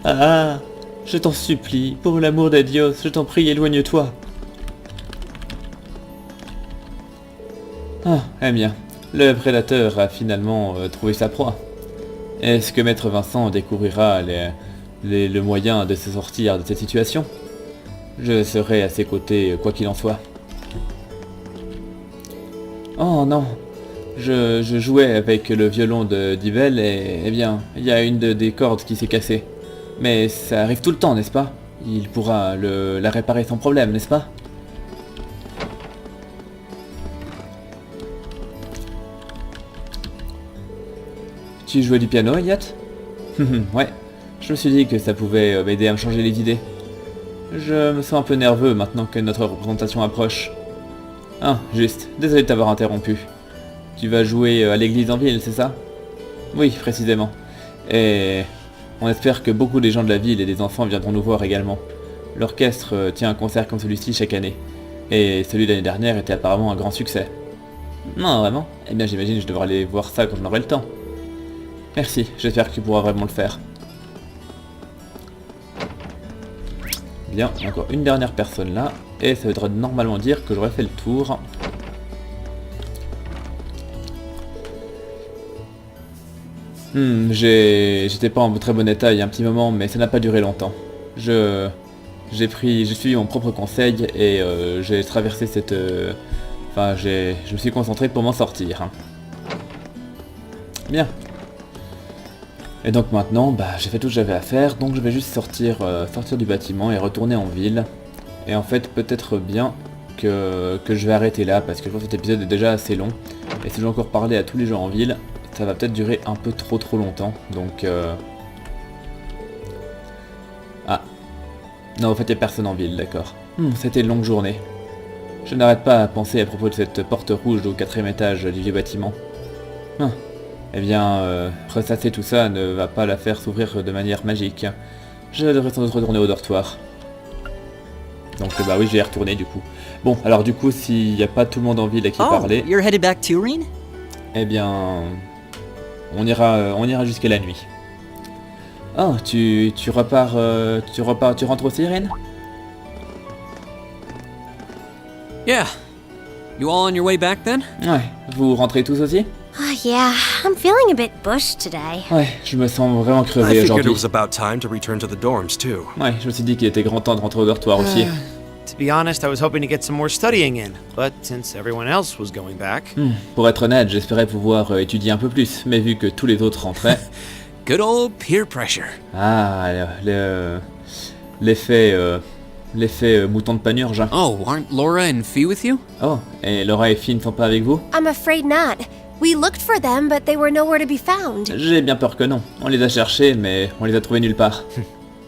Speaker 1: Ah, je t'en supplie, pour l'amour des dieux, je t'en prie, éloigne-toi. Ah, eh bien, le prédateur a finalement trouvé sa proie. Est-ce que Maître Vincent découvrira le moyen de se sortir de cette situation? Je serai à ses côtés, quoi qu'il en soit. Oh non, je jouais avec le violon d'Yvel et, eh bien, il y a une des cordes qui s'est cassée. Mais ça arrive tout le temps, n'est-ce pas? Il pourra la réparer sans problème, n'est-ce pas? Tu jouais du piano, Elliot? Ouais, je me suis dit que ça pouvait m'aider à me changer les idées. Je me sens un peu nerveux maintenant que notre représentation approche. Ah, juste, désolé de t'avoir interrompu. Tu vas jouer à l'église en ville, c'est ça? Oui, précisément. Et on espère que beaucoup des gens de la ville et des enfants viendront nous voir également. L'orchestre tient un concert comme celui-ci chaque année. Et celui de l'année dernière était apparemment un grand succès. Non, vraiment? Eh bien j'imagine que je devrais aller voir ça quand j'en aurai le temps. Merci, j'espère que tu pourras vraiment le faire. Bien, encore une dernière personne là, et ça voudrait normalement dire que j'aurais fait le tour. J'étais pas en très bon état il y a un petit moment, mais ça n'a pas duré longtemps. J'ai suivi mon propre conseil et j'ai traversé cette... je me suis concentré pour m'en sortir. Hein. Bien. Et donc maintenant, j'ai fait tout ce que j'avais à faire, donc je vais juste sortir du bâtiment et retourner en ville. Et en fait, peut-être bien que je vais arrêter là, parce que je pense que cet épisode est déjà assez long. Et si je dois encore parler à tous les gens en ville, ça va peut-être durer un peu trop longtemps, donc... Ah. Non, en fait, il n'y a personne en ville, d'accord. C'était une longue journée. Je n'arrête pas à penser à propos de cette porte rouge au 4e étage du vieux bâtiment. Eh bien, ressasser tout ça ne va pas la faire s'ouvrir de manière magique. Je devrais sans doute retourner au dortoir. Donc oui, je vais y retourner du coup. Bon, alors du coup, s'il n'y a pas tout le monde en ville à qui parler...
Speaker 6: you're headed back to Urine?
Speaker 1: Eh bien... On ira jusqu'à la nuit. Oh, tu rentres aussi, Irene?
Speaker 2: Yeah. You all on your way back then?
Speaker 1: Ouais, vous rentrez tous aussi?
Speaker 3: Oh, yeah, I'm feeling a bit bushed today.
Speaker 1: Ouais, je me sens vraiment
Speaker 4: I
Speaker 1: crevé
Speaker 4: figured it
Speaker 1: aujourd'hui.
Speaker 4: was about time to return to the dorms too.
Speaker 1: Ouais, je me suis dit qu'il était grand temps de rentrer au dortoir aussi.
Speaker 5: To be honest, I was hoping to get some more studying in, but since everyone else was going back...
Speaker 1: Pour être honnête, j'espérais pouvoir étudier un peu plus, mais vu que tous les autres rentraient...
Speaker 2: Good old peer pressure.
Speaker 1: Ah, l'effet mouton de panurge.
Speaker 2: Oh, aren't Laura and Fee with you?
Speaker 1: Oh, et Laura et Finn ne sont pas avec vous?
Speaker 3: I'm afraid not. We looked for them, but they were nowhere to be found.
Speaker 1: J'ai bien peur que non. On les a cherchés, mais on les a trouvés nulle part.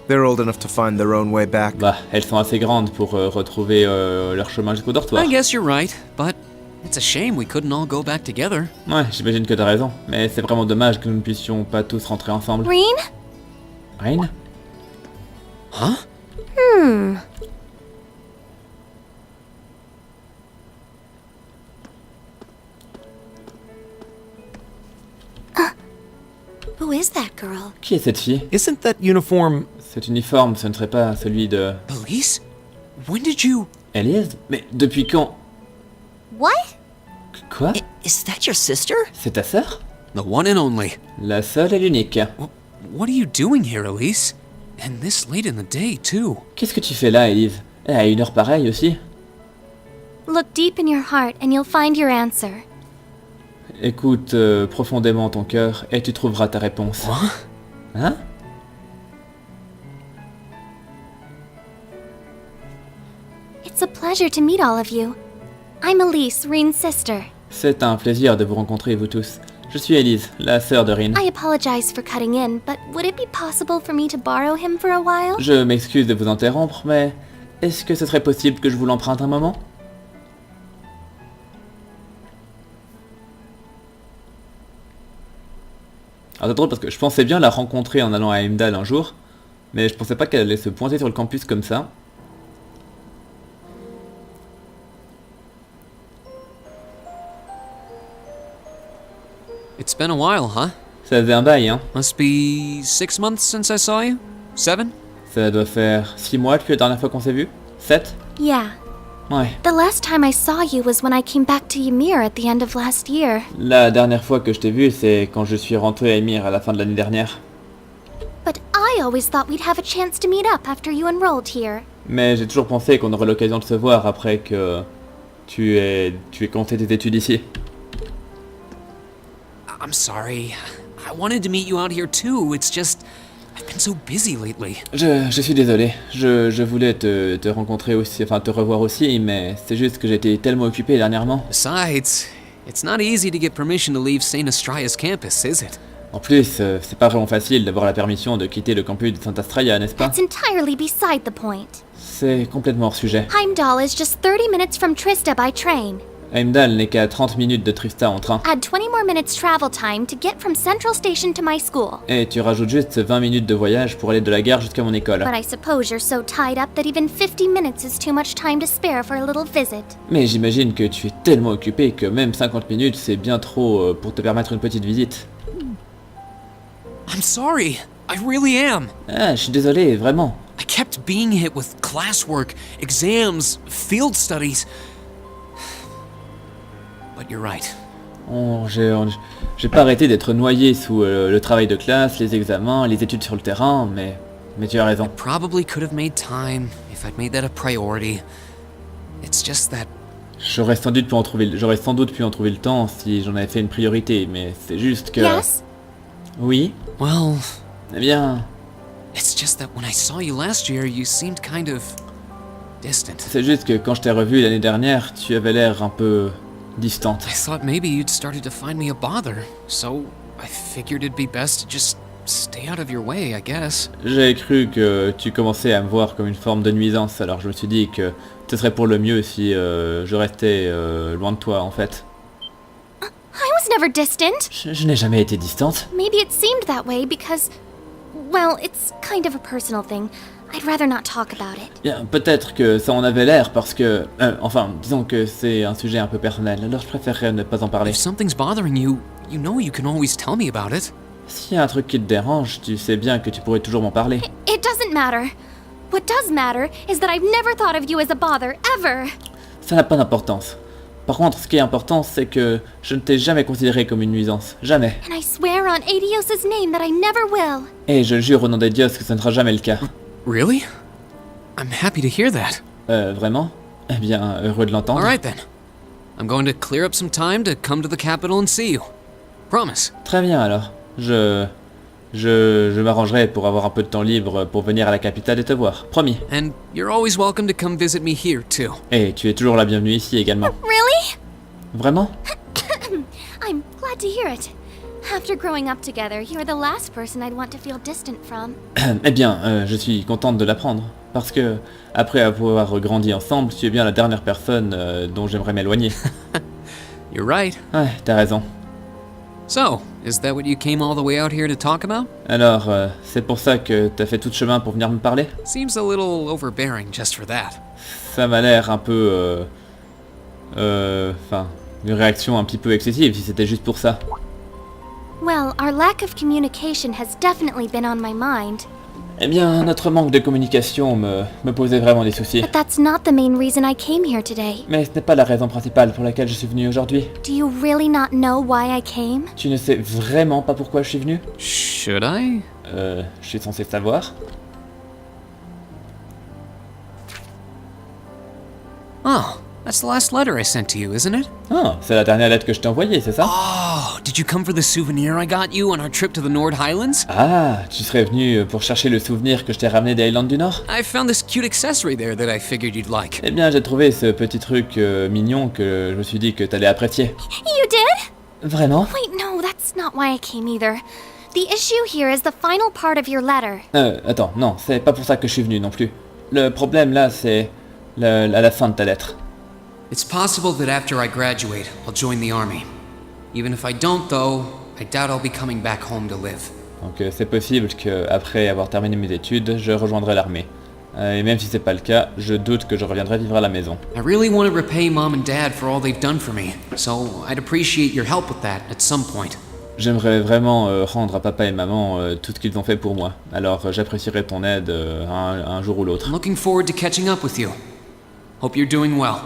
Speaker 5: They're old enough to find their own way back.
Speaker 1: Elles sont assez grandes pour retrouver leur chemin jusqu'au dortoir.
Speaker 2: I guess you're right, but it's a shame we couldn't all go back together.
Speaker 1: Ouais, j'imagine que t'as raison, mais c'est vraiment dommage que nous ne puissions pas tous rentrer ensemble.
Speaker 3: Reen?
Speaker 1: Rain?
Speaker 2: Huh?
Speaker 3: Who is that girl?
Speaker 1: Qui est cette fille?
Speaker 5: Isn't that uniform...
Speaker 1: Cet uniforme, ce ne serait pas celui de...
Speaker 2: Elise? When did you...
Speaker 1: Elise? Mais depuis quand?
Speaker 3: What?
Speaker 1: Quoi?
Speaker 2: Is that your sister?
Speaker 1: C'est ta sœur?
Speaker 2: The one and only.
Speaker 1: La seule et l'unique.
Speaker 2: What are you doing here, Elise? And this late in the day, too.
Speaker 1: Qu'est-ce que tu fais là, Elise? Et à une heure pareille aussi?
Speaker 3: Look deep in your heart and you'll find your answer.
Speaker 1: Écoute profondément ton cœur et tu trouveras ta réponse.
Speaker 2: Quoi?
Speaker 1: Hein?
Speaker 3: It's a pleasure to meet all of you. I'm Elise, Reen's sister.
Speaker 1: C'est un plaisir de vous rencontrer, vous tous. Je suis Elise, la sœur de Reen.
Speaker 3: I apologize for cutting in, but would it be possible for me to borrow him for a while?
Speaker 1: Je m'excuse de vous interrompre, mais est-ce que ce serait possible que je vous l'emprunte un moment? Alors c'est drôle parce que je pensais bien la rencontrer en allant à Heimdall un jour, mais je pensais pas qu'elle allait se pointer sur le campus comme ça.
Speaker 2: It's been a while, huh?
Speaker 1: Ça faisait un bail, hein.
Speaker 2: Must be 6 months since I saw you? 7?
Speaker 1: Ça doit faire 6 mois depuis la dernière fois qu'on s'est vu? 7?
Speaker 3: Yeah.
Speaker 1: Ouais.
Speaker 3: The last time I saw you was when I came back to Ymir at the end of last year.
Speaker 1: La dernière fois que je t'ai vu, c'est quand je suis rentré à Ymir à la fin de l'année dernière.
Speaker 3: But I always thought we'd have a chance to meet up after you enrolled here.
Speaker 1: Mais j'ai toujours pensé qu'on aurait l'occasion de se voir après que tu aies commencé tes études ici.
Speaker 2: I'm sorry. I wanted to meet you out here too. It's just... I've been so busy lately.
Speaker 1: Je suis désolé. Je voulais te rencontrer aussi, enfin te revoir aussi, mais c'est juste que j'étais tellement occupé dernièrement.
Speaker 2: Besides, it's not easy to get permission to leave St. Astraea's campus, is it?
Speaker 1: En plus, c'est pas vraiment facile d'avoir la permission de quitter le campus de Saint Astraea, n'est-ce pas?
Speaker 3: That's entirely beside the point.
Speaker 1: C'est complètement hors sujet.
Speaker 3: Heimdall is just 30 minutes from Trista by train.
Speaker 1: Heimdall n'est qu'à 30 minutes de Trista en train.
Speaker 3: Add 20 more minutes travel time to get from Central Station to my school.
Speaker 1: Et tu rajoutes juste 20 minutes de voyage pour aller de la gare jusqu'à mon école.
Speaker 3: But I suppose you're so tied up that even 50 minutes is too much time to spare for a little visit.
Speaker 1: Mais j'imagine que tu es tellement occupé que même 50 minutes c'est bien trop pour te permettre une petite visite.
Speaker 2: I'm sorry. I really am.
Speaker 1: Ah, je suis désolé, vraiment.
Speaker 2: I kept being hit with classwork, exams, field studies. But you're right. J'ai pas arrêté d'être noyé sous le travail de classe, les examens, les études sur le terrain, mais tu as raison. Probably could have made time if I'd made that a priority. It's just that
Speaker 1: J'aurais sans doute pu en trouver le temps si j'en avais fait une priorité, mais c'est juste que...
Speaker 3: Yes?
Speaker 1: Oui?
Speaker 2: well,
Speaker 1: Eh bien,
Speaker 2: it's just that when I saw you last year, you seemed kind of distant.
Speaker 1: c'est juste que quand je t'ai revu l'année dernière, tu avais l'air un peu distante.
Speaker 2: I thought maybe you'd started to find me a bother, so I figured it'd be best to just stay out of your way, I guess.
Speaker 1: J'ai cru que tu commençais à me voir comme une forme de nuisance, alors je me suis dit que ce serait pour le mieux si je restais loin de toi en fait.
Speaker 3: I was never distant.
Speaker 1: Je n'ai jamais été distante.
Speaker 3: Maybe it seemed that way because, well, it's kind of a personal thing. I'd rather not talk about it.
Speaker 1: Bien, peut-être que ça en avait l'air parce que... enfin, disons que c'est un sujet un peu personnel, alors je préférerais ne pas en parler.
Speaker 2: If something's bothering you, you know you can always tell me about it.
Speaker 1: S'il y a un truc qui te dérange, tu sais bien que tu pourrais toujours m'en parler.
Speaker 3: It doesn't matter. What does matter is that I've never thought of you as a bother, ever.
Speaker 1: Ça n'a pas d'importance. Par contre, ce qui est important, c'est que je ne t'ai jamais considéré comme une nuisance. Jamais.
Speaker 3: And I swear on Adios' name that I never will.
Speaker 1: Et je jure au nom des dieux que ce ne sera jamais le cas.
Speaker 2: Really? I'm happy to hear that.
Speaker 1: Vraiment? Eh bien, heureux de l'entendre.
Speaker 2: Alright then. I'm going to clear up some time to come to the capital and see you. Promise.
Speaker 1: Très bien alors. Je m'arrangerai pour avoir un peu de temps libre pour venir à la capitale et te voir. Promis.
Speaker 2: And you're always welcome to come visit me here too.
Speaker 1: Et tu es toujours la bienvenue ici également.
Speaker 3: Really?
Speaker 1: Vraiment?
Speaker 3: I'm glad to hear it. After growing up together, you're the last person I'd want to feel distant from.
Speaker 1: Eh bien, je suis contente de l'apprendre. Parce que, après avoir grandi ensemble, tu es bien la dernière personne dont j'aimerais m'éloigner.
Speaker 2: You're right.
Speaker 1: Ouais, t'as raison.
Speaker 2: So, is that what you came all the way out here to talk about?
Speaker 1: Alors, c'est pour ça que t'as fait tout ce chemin pour venir me parler?
Speaker 2: Seems a little overbearing just for that.
Speaker 1: Ça m'a l'air un peu... Enfin, une réaction un petit peu excessive si c'était juste pour ça.
Speaker 3: Well, our lack of communication has definitely been on my mind.
Speaker 1: Eh bien, notre manque de communication me posait vraiment des soucis.
Speaker 3: But that's not the main reason I came here today.
Speaker 1: Mais ce n'est pas la raison principale pour laquelle je suis venu aujourd'hui.
Speaker 3: Do you really not know why I came?
Speaker 1: Tu ne sais vraiment pas pourquoi je suis venu?
Speaker 2: Should I?
Speaker 1: Je suis censé savoir.
Speaker 2: Oh, that's the last letter I sent to you, isn't it?
Speaker 1: Ah, c'est la dernière lettre que je t'ai envoyée, c'est ça?
Speaker 2: Oh, did you come for the souvenir I got you on our trip to the Nord Highlands?
Speaker 1: Ah, tu serais venu pour chercher le souvenir que je t'ai ramené des Highlands du Nord?
Speaker 2: I found this cute accessory there that I figured you'd like.
Speaker 1: Eh bien, j'ai trouvé ce petit truc mignon que je me suis dit que t'allais apprécier.
Speaker 3: You did?
Speaker 1: Vraiment?
Speaker 3: Wait, no, that's not why I came either. The issue here is the final part of your letter.
Speaker 1: Attends, non, c'est pas pour ça que je suis venu non plus. Le problème là, c'est à la fin de ta lettre.
Speaker 2: It's possible that after I graduate, I'll join the army. Even if I don't, though, I doubt I'll be coming back home to live.
Speaker 1: Donc c'est possible que après avoir terminé mes études, je rejoindrai l'armée. Et même si c'est pas le cas, je doute que je reviendrai vivre à la maison.
Speaker 2: I really want to repay Mom and Dad for all they've done for me, so I'd appreciate your help with that at some point.
Speaker 1: J'aimerais vraiment rendre à papa et maman tout ce qu'ils ont fait pour moi. Alors j'apprécierais ton aide un jour ou l'autre.
Speaker 2: I'm looking forward to catching up with you. Hope you're doing well.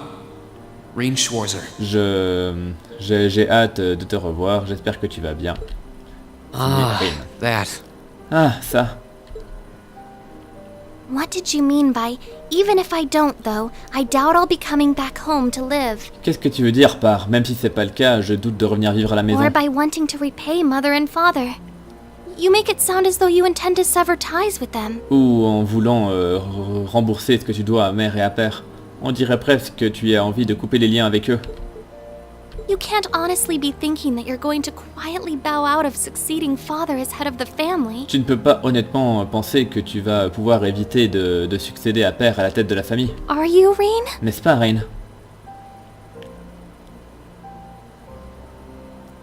Speaker 2: Rain Schwarzer.
Speaker 1: J'ai hâte de te revoir, j'espère que tu vas bien.
Speaker 2: Ah, that.
Speaker 1: Ah, ça.
Speaker 3: What did you mean by, even if I don't though, I doubt I'll be coming back home to live?
Speaker 1: Qu'est-ce que tu veux dire par, même si c'est pas le cas, je doute de revenir vivre à la maison?
Speaker 3: Or by wanting to repay mother and father? You make it sound as though you intend to sever ties with them.
Speaker 1: Ou en voulant rembourser ce que tu dois à mère et à père. On dirait presque que tu as envie de couper les liens avec eux.
Speaker 3: You can't honestly be thinking that you're going to quietly bow out of succeeding father as head of the family.
Speaker 1: Tu ne peux pas honnêtement penser que tu vas pouvoir éviter de succéder à père à la tête de la famille.
Speaker 3: Are you, Rain?
Speaker 1: N'est-ce pas, Rain?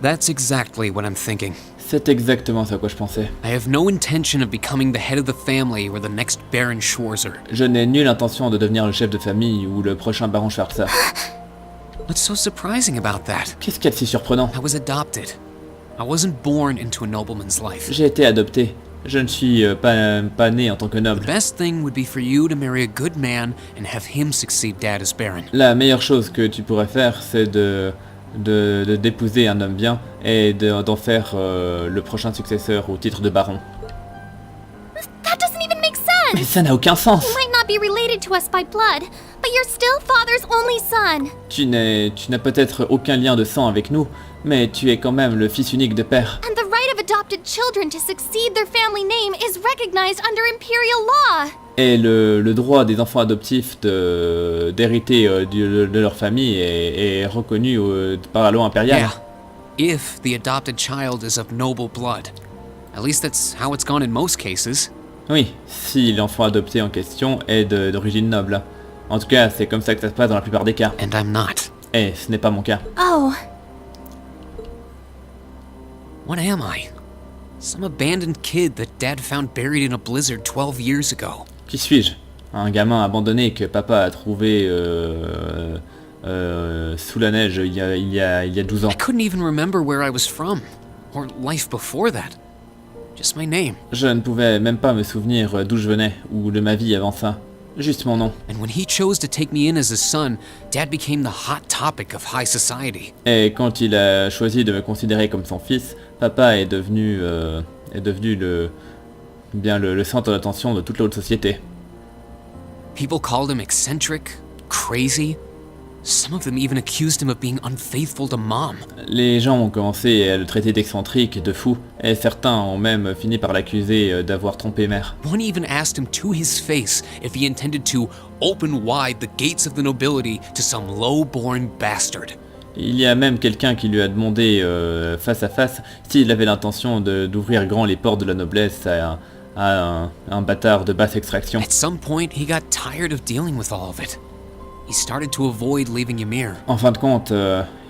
Speaker 2: That's exactly what I'm thinking.
Speaker 1: C'est exactement ce à quoi je pensais.
Speaker 2: I have no intention of becoming the head of the family or the next Baron Schwarzer.
Speaker 1: Je n'ai nulle intention de devenir le chef de famille ou le prochain baron Schwarzer.
Speaker 2: What's so surprising about that?
Speaker 1: Qu'est-ce qu'il y a de si surprenant?
Speaker 2: I was adopted. I wasn't born into a nobleman's life.
Speaker 1: J'ai été adopté. Je ne suis pas né en tant que noble.
Speaker 2: The best thing would be for you to marry a good man and have him succeed Dad as Baron.
Speaker 1: La meilleure chose que tu pourrais faire, c'est d'épouser un homme bien et d'en faire le prochain successeur au titre de baron.
Speaker 3: That doesn't even make
Speaker 1: Mais
Speaker 3: sense!
Speaker 1: ça n'a aucun sens!
Speaker 3: You might not be related to us by blood, but you're still father's only son.
Speaker 1: Tu n'as peut-être aucun lien de sang avec nous, mais tu es quand même le fils unique de père.
Speaker 3: And the right of adopted children to succeed their family name is recognized under imperial law.
Speaker 1: Et le droit des enfants adoptifs d'hériter de leur famille est reconnu par la loi impériale.
Speaker 2: Yeah. If the adopted child is of noble blood. At least that's how it's gone in most cases.
Speaker 1: Oui, si l'enfant adopté en question est d'origine noble. En tout cas, c'est comme ça que ça se passe dans la plupart des cas.
Speaker 2: And I'm not.
Speaker 1: Et ce n'est pas mon cas.
Speaker 3: Oh,
Speaker 2: What am I? Some abandoned kid that Dad found buried in a blizzard 12 years ago.
Speaker 1: Qui suis-je? Un gamin abandonné que papa a trouvé sous la neige il y a 12 ans.
Speaker 2: I couldn't even remember where I was from. Or life before that. Just my name.
Speaker 1: Je ne pouvais même pas me souvenir d'où je venais, ou de ma vie avant ça. Juste mon nom.
Speaker 2: And when he chose to take me in as his son, Dad became the hot topic of high society.
Speaker 1: Et quand il a choisi de me considérer comme son fils, papa est devenu le centre d'attention de toute la haute société.
Speaker 2: People called him eccentric, crazy. Some of them even accused him of being unfaithful to Mom.
Speaker 1: Les gens ont commencé à le traiter d'excentrique, de fou, et certains ont même fini par l'accuser d'avoir trompé mère.
Speaker 2: One even asked him to his face if he intended to open wide the gates of the nobility to some low-born bastard.
Speaker 1: Il y a même quelqu'un qui lui a demandé face à face s'il avait l'intention d'ouvrir grand les portes de la noblesse à un bâtard de basse extraction.
Speaker 2: At some point, he got tired of dealing with all of it. He started to avoid leaving Ymir.
Speaker 1: En fin de compte,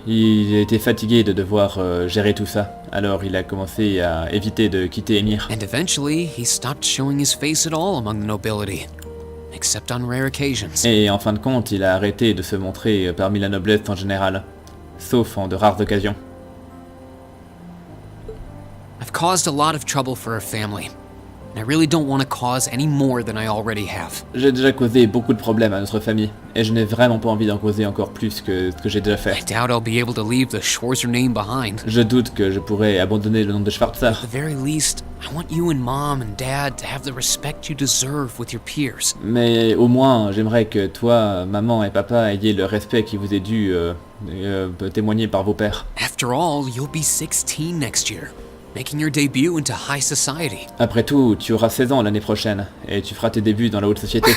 Speaker 2: Il était fatigué de devoir gérer tout ça, alors il a commencé à éviter de quitter Emir.
Speaker 6: And eventually, he stopped showing his face at all among the nobility, except on rare occasions.
Speaker 2: Et en fin de compte, il a arrêté de se montrer parmi la noblesse en général, sauf en de rares occasions.
Speaker 6: I've caused a lot of trouble for our family, and I really don't want to cause any more than I already have.
Speaker 2: J'ai déjà causé beaucoup de problèmes à notre famille, et je n'ai vraiment pas envie d'en causer encore plus que ce que j'ai déjà
Speaker 6: I
Speaker 2: fait.
Speaker 6: doubt I'll be able to leave the Schwarzer name behind.
Speaker 2: Je doute que je pourrais abandonner le nom de Schwarzer.
Speaker 6: At the very least, I want you and Mom and Dad to have the respect you deserve with your peers.
Speaker 2: Mais au moins, j'aimerais que toi, maman et papa ayez le respect qui vous est dû témoigner par vos pères.
Speaker 6: After all, you'll be 16 next year, making your debut into high society.
Speaker 2: Après tout, tu auras 16 ans l'année prochaine, et tu feras tes débuts dans la haute société.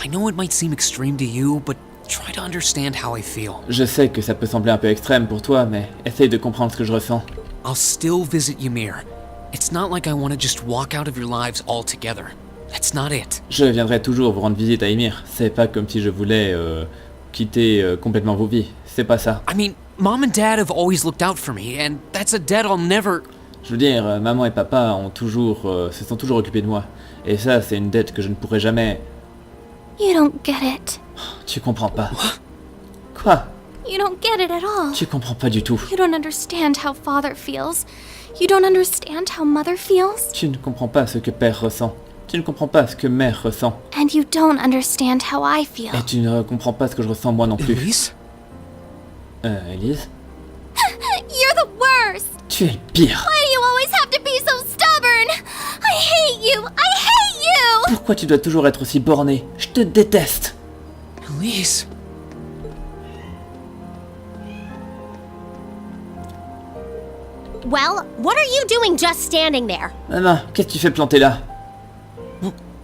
Speaker 6: I know it might seem extreme to you, but try to understand how I feel.
Speaker 2: Je sais que ça peut sembler un peu extrême pour toi, mais essaye de comprendre ce que je ressens.
Speaker 6: I'll still visit Ymir. It's not like I want to just walk out of your lives altogether. That's not it.
Speaker 2: Je viendrai toujours vous rendre visite à Ymir. C'est pas comme si je voulais quitter complètement vos vies. C'est pas ça.
Speaker 6: I mean, Mom and Dad have always looked out for me, and that's a debt I'll never...
Speaker 2: Je veux dire, maman et papa ont toujours, se sont toujours occupés de moi. Et ça, c'est une dette que je ne pourrai jamais...
Speaker 3: You don't get it.
Speaker 2: Tu comprends pas. Quoi?
Speaker 3: You don't get it at all.
Speaker 2: Tu comprends pas du tout.
Speaker 3: You don't understand how father feels. You don't understand how mother feels.
Speaker 2: Tu ne comprends pas ce que père ressent. Tu ne comprends pas ce que mère ressent.
Speaker 3: And you don't understand how I feel.
Speaker 2: Et tu ne comprends pas ce que je ressens moi non plus.
Speaker 6: Elise?
Speaker 2: Elise?
Speaker 3: You're the worst.
Speaker 2: Tu es le pire.
Speaker 3: Why do you always have to be so stubborn? I hate you. I hate you.
Speaker 2: Pourquoi tu dois toujours être aussi borné? Je te déteste.
Speaker 6: Elise?
Speaker 7: Well, what are you doing just standing there?
Speaker 2: Maman, qu'est-ce que tu fais planter là?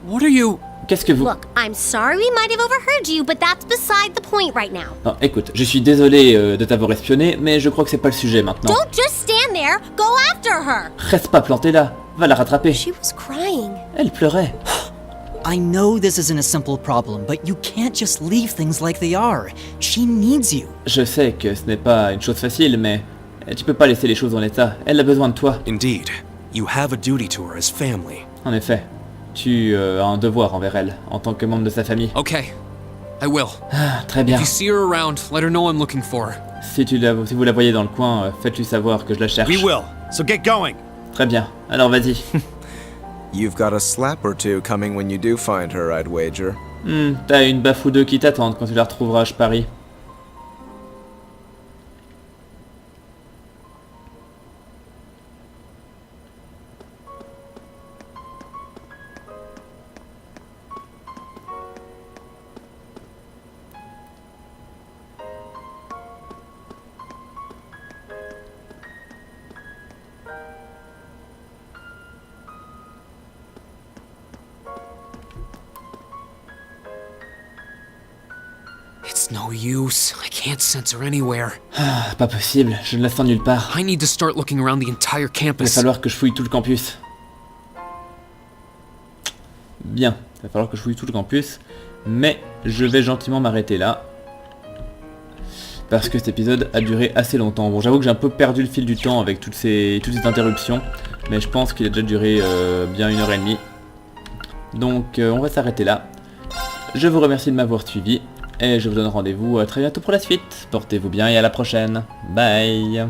Speaker 6: What are you...
Speaker 2: Qu'est-ce que vous...
Speaker 7: Look, I'm sorry we might have overheard you, but that's beside the point right now.
Speaker 2: Non, écoute, je suis désolé de t'avoir espionné, mais je crois que c'est pas le sujet maintenant.
Speaker 7: Don't just stand there, go after her!
Speaker 2: Reste pas planté là, va la rattraper.
Speaker 7: She was crying.
Speaker 2: Elle pleurait.
Speaker 8: I know this isn't a simple problem, but you can't just leave things like they are. She needs you.
Speaker 2: Je sais que ce n'est pas une chose facile, mais tu peux pas laisser les choses en l'état. Elle a besoin de toi.
Speaker 4: Indeed, you have a duty to her as family.
Speaker 2: En effet, tu as un devoir envers elle, en tant que membre de sa famille.
Speaker 6: Okay, I will.
Speaker 2: Ah, très bien.
Speaker 6: If you see her around, let her know I'm looking for her.
Speaker 2: Si vous la voyez dans le coin, faites-lui savoir que je la cherche.
Speaker 5: We will, so get going.
Speaker 2: Très bien, alors vas-y.
Speaker 9: You've got a slap or two coming when you do find her, I'd wager.
Speaker 2: T'as une baffe ou deux qui t'attendent quand tu la retrouveras, je parie.
Speaker 6: It's no use. I can't sense her anywhere.
Speaker 2: Ah, pas possible, je ne la sens nulle part.
Speaker 6: I need to start looking around the entire
Speaker 2: Il va
Speaker 6: campus.
Speaker 2: falloir que je fouille tout le campus. Bien, il va falloir que je fouille tout le campus. Mais je vais gentiment m'arrêter là. Parce que cet épisode a duré assez longtemps. Bon, j'avoue que j'ai un peu perdu le fil du temps avec toutes ces interruptions. Mais je pense qu'il a déjà duré bien 1h30. Donc on va s'arrêter là. Je vous remercie de m'avoir suivi. Et je vous donne rendez-vous très bientôt pour la suite. Portez-vous bien et à la prochaine. Bye.